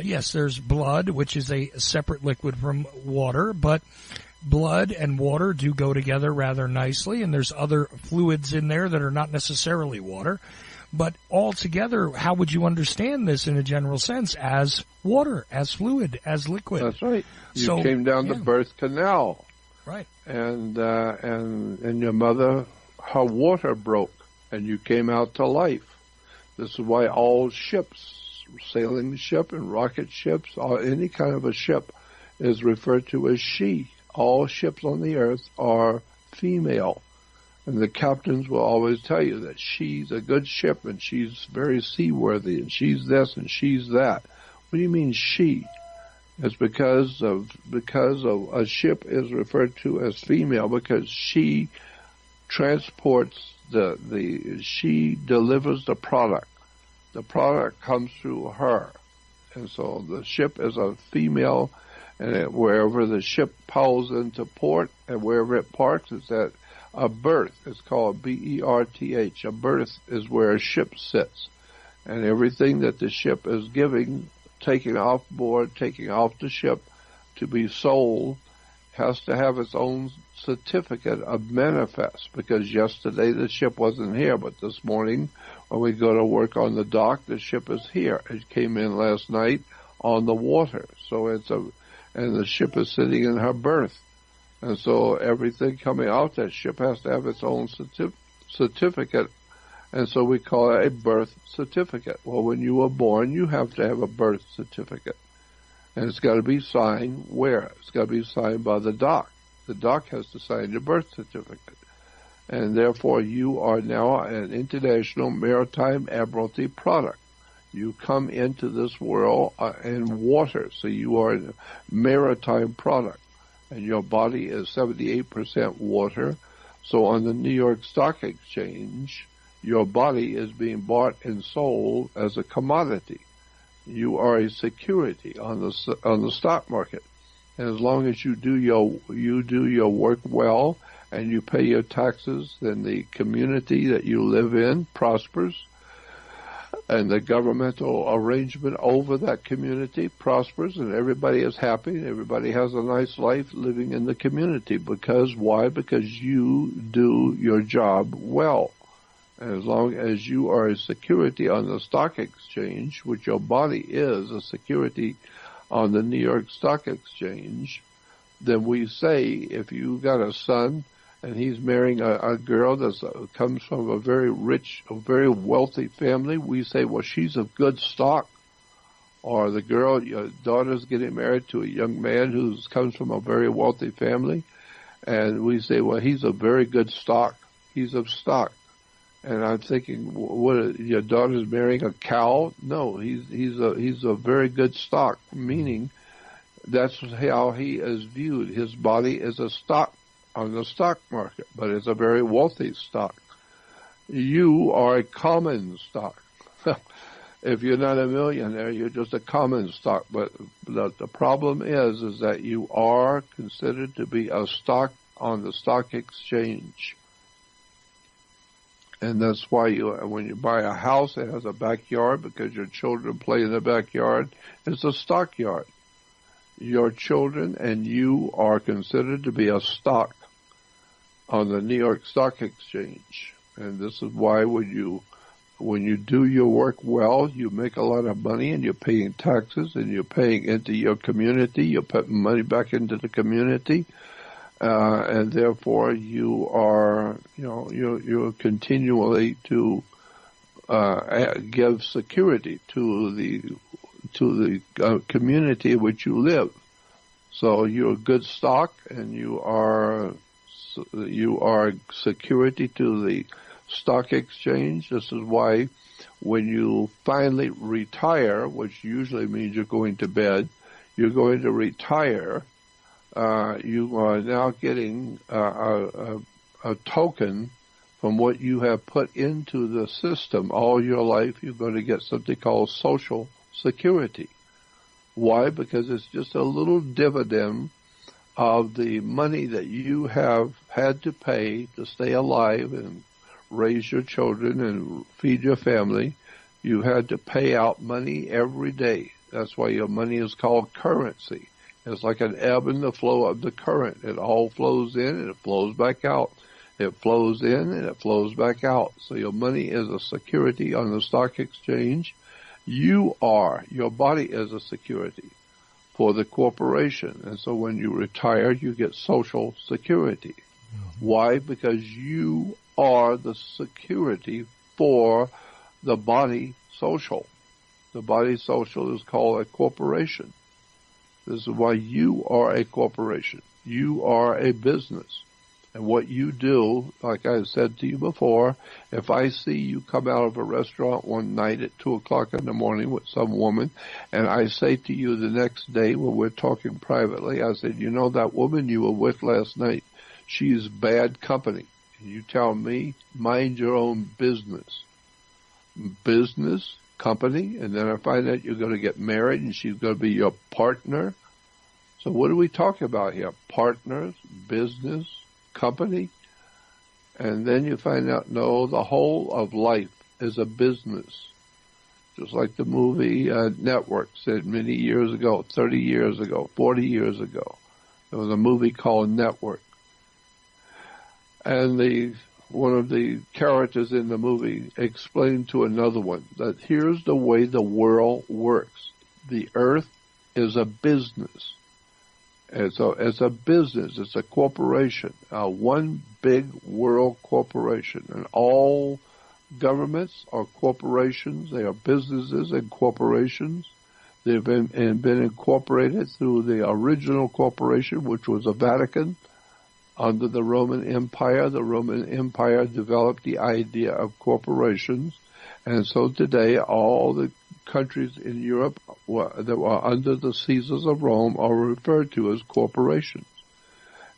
Yes, there's blood, which is a separate liquid from water, but blood and water do go together rather nicely, and there's other fluids in there that are not necessarily water. But altogether, how would you understand this in a general sense? As water, as fluid, as liquid. That's right. You came down the birth canal. Right. And your mother, her water broke, and you came out to life. This is why all ships, sailing ship and rocket ships, or any kind of a ship, is referred to as she. All ships on the earth are female. And the captains will always tell you that she's a good ship and she's very seaworthy and she's this and she's that. What do you mean she? It's because of a ship is referred to as female because she transports she delivers the product. The product comes through her. And so the ship is a female, and wherever the ship pulls into port and wherever it parks, it's at a berth. It's called berth. A berth is where a ship sits. And everything that the ship is giving, taking off board, taking off the ship to be sold, has to have its own certificate of manifest. Because yesterday the ship wasn't here, but this morning when we go to work on the dock, the ship is here. It came in last night on the water. So and the ship is sitting in her berth. And so everything coming out that ship has to have its own certificate. And so we call it a birth certificate. Well, when you were born, you have to have a birth certificate. And it's got to be signed where? It's got to be signed by the dock. The dock has to sign your birth certificate. And therefore, you are now an international maritime admiralty product. You come into this world in water, so you are a maritime product. And your body is 78% water. So on the New York Stock Exchange, your body is being bought and sold as a commodity. You are a security on the stock market. And as long as you do your work well and you pay your taxes, then the community that you live in prospers. And the governmental arrangement over that community prospers, and everybody is happy, and everybody has a nice life living in the community. Because why? Because you do your job well. And as long as you are a security on the stock exchange, which your body is a security on the New York Stock Exchange, then we say if you got a son and he's marrying a girl that comes from a very rich, a very wealthy family, we say, well, she's of good stock. Or the girl, your daughter's getting married to a young man who comes from a very wealthy family, and we say, well, he's of very good stock. He's of stock. And I'm thinking, what? Your daughter's marrying a cow? No, he's a very good stock. Meaning, that's how he is viewed. His body is a stock on the stock market, but it's a very wealthy stock. You are a common stock. If you're not a millionaire, you're just a common stock. But the problem is that you are considered to be a stock on the stock exchange. And that's why when you buy a house, it has a backyard because your children play in the backyard. It's a stockyard. Your children and you are considered to be a stock on the New York Stock Exchange. And this is why when you do your work well, you make a lot of money and you're paying taxes and you're paying into your community, you're putting money back into the community, and therefore you are, you're continually to give security to the community in which you live. So you're a good stock, and you are security to the stock exchange. This is why when you finally retire, which usually means you're going to bed, you're going to retire, you are now getting a token from what you have put into the system all your life. You're going to get something called Social Security. Why? Because it's just a little dividend of the money that you have had to pay to stay alive and raise your children and feed your family. You had to pay out money every day. That's why your money is called currency. It's like an ebb and the flow of the current. It all flows in and it flows back out. It flows in and it flows back out. So your money is a security on the stock exchange. Your body is a security for the corporation. And so when you retire, you get Social Security. Mm-hmm. Why? Because you are the security for the body social. The body social is called a corporation. This is why you are a corporation. You are a business. And what you do, like I said to you before, if I see you come out of a restaurant one night at 2 o'clock in the morning with some woman, and I say to you the next day when we're talking privately, I said, you know that woman you were with last night, she's bad company. And you tell me, mind your own business. Business, company, and then I find out you're going to get married and she's going to be your partner. So what are we talking about here? Partners, business, company, and then you find out, no, the whole of life is a business. Just like the movie Network said many years ago, 30 years ago, 40 years ago. There was a movie called Network. And one of the characters in the movie explained to another one that here's the way the world works. The earth is a business. It's a business. It's a corporation, one big world corporation. And all governments are corporations. They are businesses and corporations. They've been incorporated through the original corporation, which was the Vatican, under the Roman Empire. The Roman Empire developed the idea of corporations. And so today, all the countries in Europe that were under the Caesars of Rome are referred to as corporations.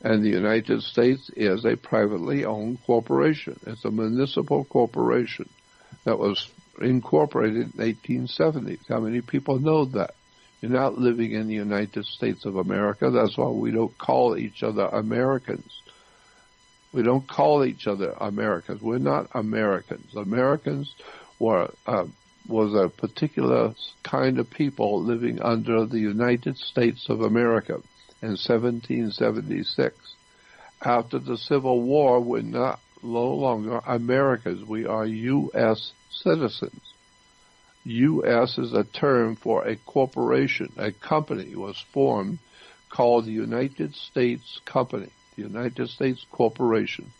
And the United States is a privately owned corporation. It's a municipal corporation that was incorporated in 1870. How many people know that? You're not living in the United States of America. That's why we don't call each other Americans. We don't call each other Americans. We're not Americans. Americans was a particular kind of people living under the United States of America in 1776. After the Civil War, we're no longer Americans. We are U.S. citizens. U.S. is a term for a corporation. A company was formed called the United States Company, the United States Corporation.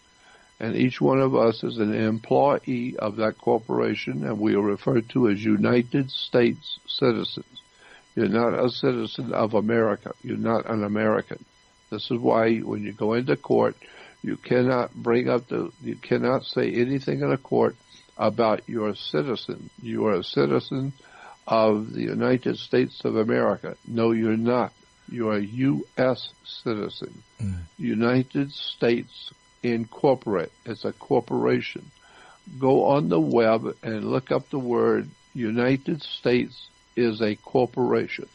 And each one of us is an employee of that corporation, and we are referred to as United States citizens. You're not a citizen of America. You're not an American. This is why when you go into court, you cannot you cannot say anything in a court about your citizen. You are a citizen of the United States of America. No, you're not. You are a U.S. citizen. United States Incorporate. It's a corporation. Go on the web and look up the word United States is a corporation.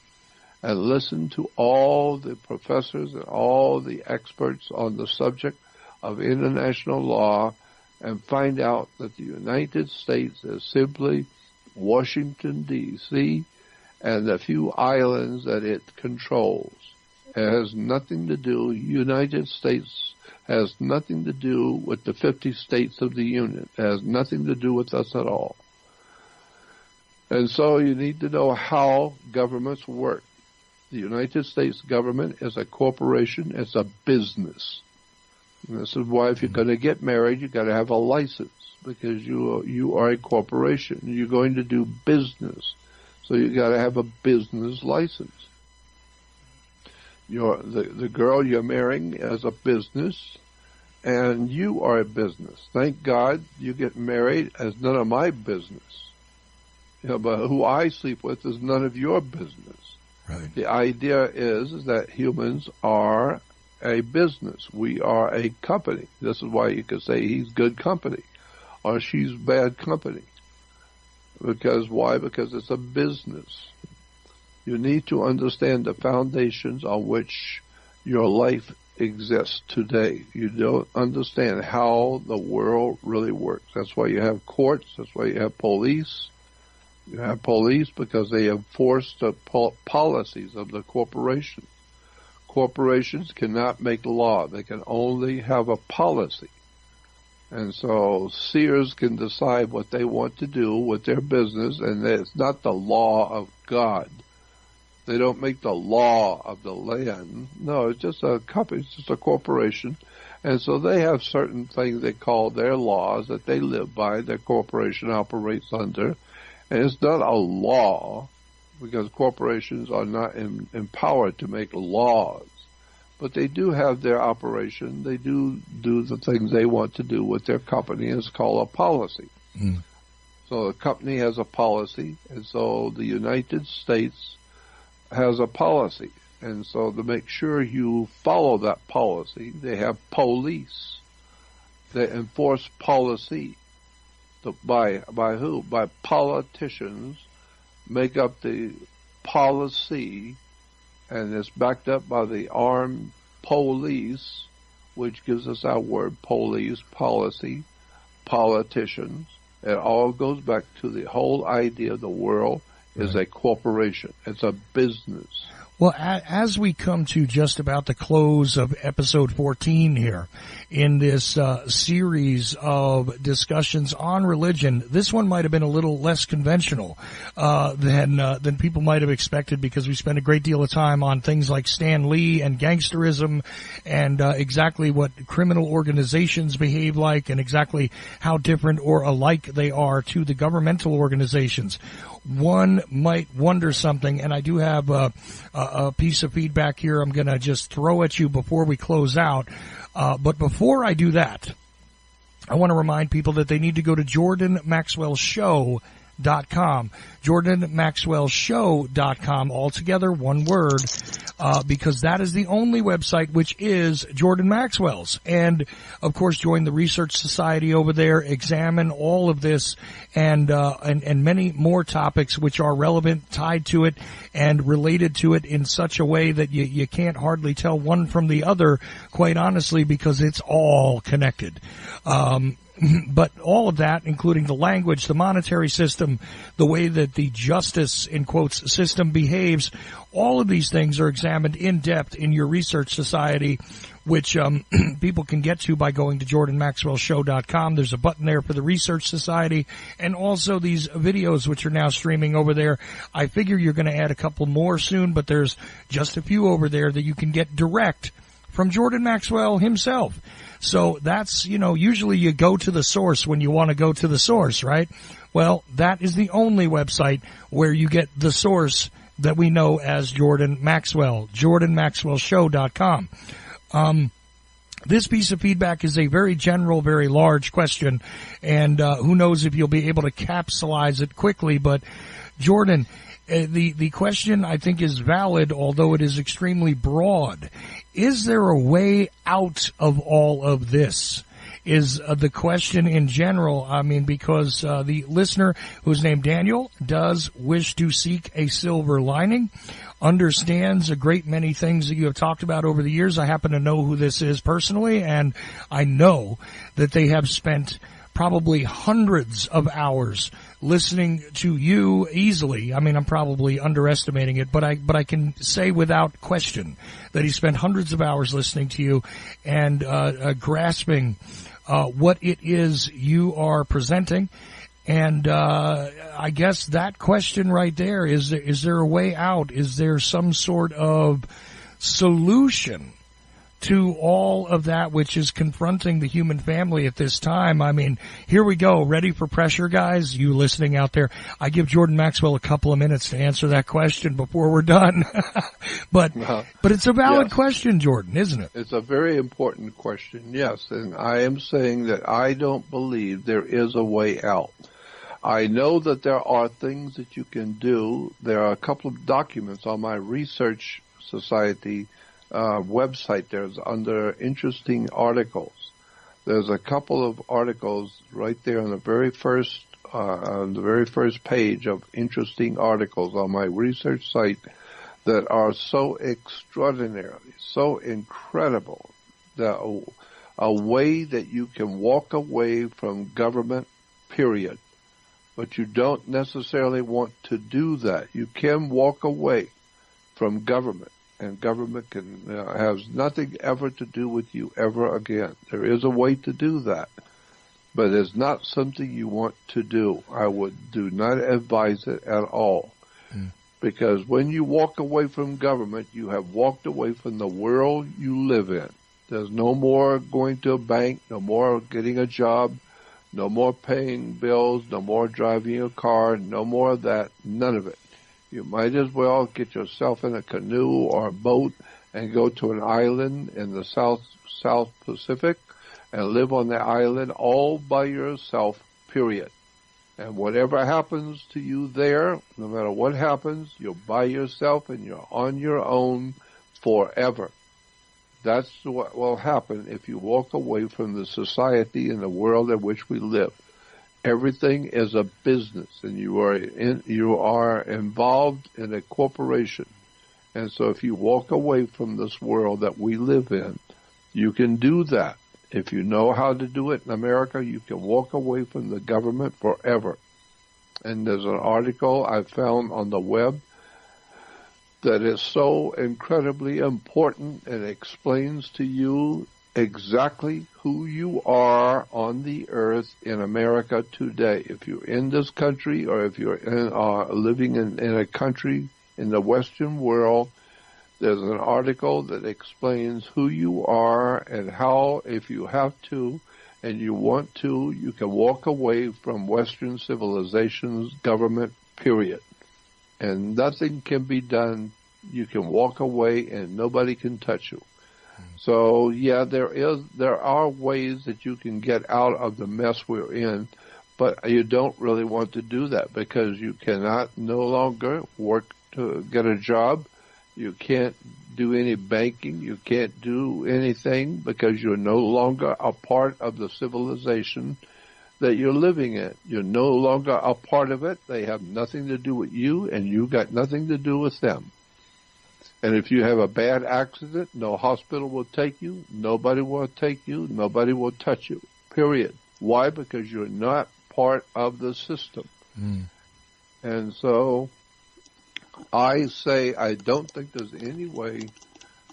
And listen to all the professors and all the experts on the subject of international law and find out that the United States is simply Washington, D.C., and the few islands that it controls. It has nothing to do, United States has nothing to do with the 50 states of the Union. It has nothing to do with us at all. And so you need to know how governments work. The United States government is a corporation. It's a business. And this is why if you're going to get married, you've got to have a license because you are a corporation. You're going to do business. So you got to have a business license. The girl you're marrying is a business, and you are a business. Thank God you get married as none of my business. But who I sleep with is none of your business. Right. The idea is that humans are a business. We are a company. This is why you could say he's good company or she's bad company. Because why? Because it's a business. You need to understand the foundations on which your life exists today. You don't understand how the world really works. That's why you have courts. That's why you have police. You have police because they enforce the policies of the corporation. Corporations cannot make law. They can only have a policy. And so seers can decide what they want to do with their business, and it's not the law of God. They don't make the law of the land. No, it's just a company, it's just a corporation. And so they have certain things they call their laws that they live by, their corporation operates under. And it's not a law, because corporations are not empowered to make laws. But they do have their operation. They do the things they want to do with their company. It's called a policy. Mm. So the company has a policy, and so the United States has a policy. And so to make sure you follow that policy, they have police. They enforce policy. By who? By politicians make up the policy, and it's backed up by the armed police, which gives us our word police, policy, politicians. It all goes back to the whole idea of the world is a corporation. It's a business. Well, as we come to just about the close of episode 14 here in this series of discussions on religion, this one might have been a little less conventional than people might have expected, because we spent a great deal of time on things like Stan Lee and gangsterism and exactly what criminal organizations behave like and exactly how different or alike they are to the governmental organizations. One might wonder something, and I do have a piece of feedback here I'm going to just throw at you before we close out. But before I do that, I want to remind people that they need to go to jordanmaxwellshow.com. jordanmaxwellshow.com, altogether one word, because that is the only website which is Jordan Maxwell's. And of course, join the Research Society over there, examine all of this and many more topics which are relevant, tied to it, and related to it in such a way that you can't hardly tell one from the other, quite honestly, because it's all connected. But all of that, including the language, the monetary system, the way that the justice, in quotes, system behaves, all of these things are examined in depth in your Research Society, which people can get to by going to jordanmaxwellshow.com. There's a button there for the Research Society, and also these videos which are now streaming over there. I figure you're going to add a couple more soon, but there's just a few over there that you can get direct from Jordan Maxwell himself. So that's, usually you go to the source when you want to go to the source, right? Well, that is the only website where you get the source that we know as Jordan Maxwell, jordanmaxwellshow.com. This piece of feedback is a very general, very large question, and who knows if you'll be able to capsulize it quickly. But, Jordan, the question I think is valid, although it is extremely broad. Is there a way out of all of this? Is the question in general. I mean, because the listener, who's named Daniel, does wish to seek a silver lining, understands a great many things that you have talked about over the years. I happen to know who this is personally, and I know that they have spent probably hundreds of hours listening to you easily. I mean, I'm probably underestimating it, but I can say without question that he spent hundreds of hours listening to you and grasping what it is you are presenting. And I guess that question right there, is there a way out? Is there some sort of solution to all of that which is confronting the human family at this time? I mean, here we go. Ready for pressure, guys? You listening out there? I give Jordan Maxwell a couple of minutes to answer that question before we're done. But it's a valid question, Jordan, isn't it? It's a very important question, yes. And I am saying that I don't believe there is a way out. I know that there are things that you can do. There are a couple of documents on my Research Society website. There's under interesting articles. There's a couple of articles right there on the very first page of interesting articles on my research site that are so extraordinary, so incredible, that a way that you can walk away from government, period. But you don't necessarily want to do that. You can walk away from government. and government can has nothing ever to do with you ever again. There is a way to do that, but it's not something you want to do. I do not advise it at all. Because when you walk away from government, you have walked away from the world you live in. There's no more going to a bank, no more getting a job, no more paying bills, no more driving a car, no more of that, none of it. You might as well get yourself in a canoe or a boat and go to an island in the South Pacific and live on the island all by yourself, period. And whatever happens to you there, no matter what happens, you're by yourself and you're on your own forever. That's what will happen if you walk away from the society and the world in which we live. Everything is a business, and you are involved in a corporation. And so if you walk away from this world that we live in, you can do that. If you know how to do it in America, you can walk away from the government forever. And there's an article I found on the web that is so incredibly important and explains to you exactly who you are on the earth in America today. If you're in this country or if you're living in a country in the Western world, there's an article that explains who you are and how, if you have to and you want to, you can walk away from Western civilization's government, period. And nothing can be done. You can walk away and nobody can touch you. So, yeah, there are ways that you can get out of the mess we're in, but you don't really want to do that because you cannot no longer work to get a job. You can't do any banking. You can't do anything because you're no longer a part of the civilization that you're living in. You're no longer a part of it. They have nothing to do with you, and you got nothing to do with them. And if you have a bad accident, no hospital will take you. Nobody will take you. Nobody will touch you, period. Why? Because you're not part of the system. And so I say I don't think there's any way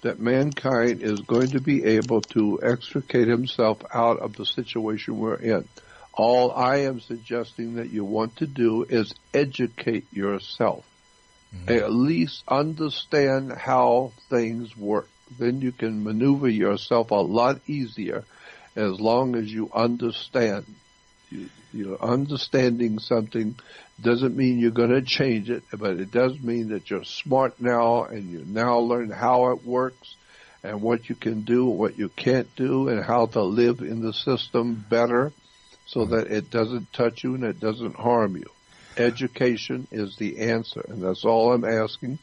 that mankind is going to be able to extricate himself out of the situation we're in. All I am suggesting that you want to do is educate yourself. At least understand how things work. Then you can maneuver yourself a lot easier as long as you understand. You're understanding something doesn't mean you're going to change it, but it does mean that you're smart now and you now learn how it works and what you can do, what you can't do, and how to live in the system better so that it doesn't touch you and it doesn't harm you. Education is the answer, and that's all I'm asking,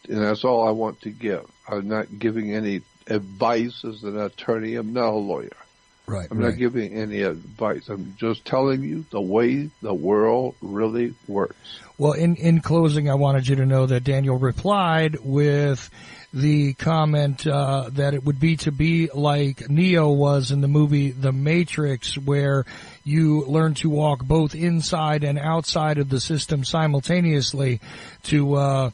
and that's all I want to give. I'm not giving any advice as an attorney. I'm not a lawyer. Right. I'm not giving any advice. I'm just telling you the way the world really works. Well, in closing, I wanted you to know that Daniel replied with the comment that it would be to be like Neo was in the movie The Matrix, where you learn to walk both inside and outside of the system simultaneously to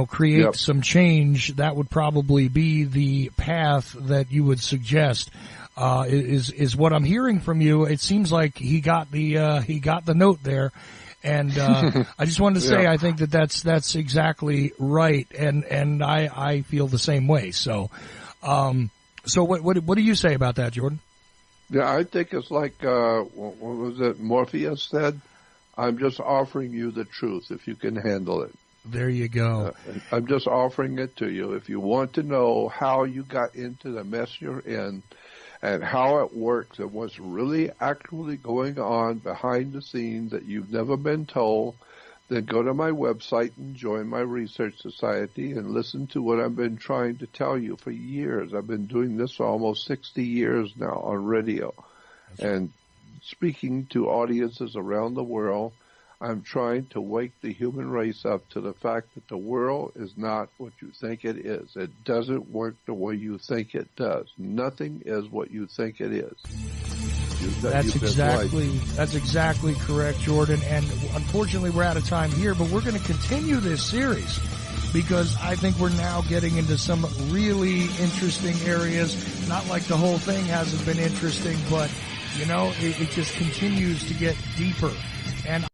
create some change. That would probably be the path that you would suggest. Is what I'm hearing from you. It seems like he got the note there. And I just wanted to say I think that's exactly right, and I feel the same way. So what do you say about that, Jordan? Yeah, I think it's like what was it Morpheus said? I'm just offering you the truth if you can handle it. There you go. I'm just offering it to you. If you want to know how you got into the mess you're in, and how it works and what's really actually going on behind the scenes that you've never been told, then go to my website and join my research society and listen to what I've been trying to tell you for years. I've been doing this for almost 60 years now on radio and speaking to audiences around the world. I'm trying to wake the human race up to the fact that the world is not what you think it is. It doesn't work the way you think it does. Nothing is what you think it is. That's exactly correct, Jordan. And unfortunately, we're out of time here, but we're going to continue this series. because I think we're now getting into some really interesting areas. Not like the whole thing hasn't been interesting, but, you know, it just continues to get deeper. And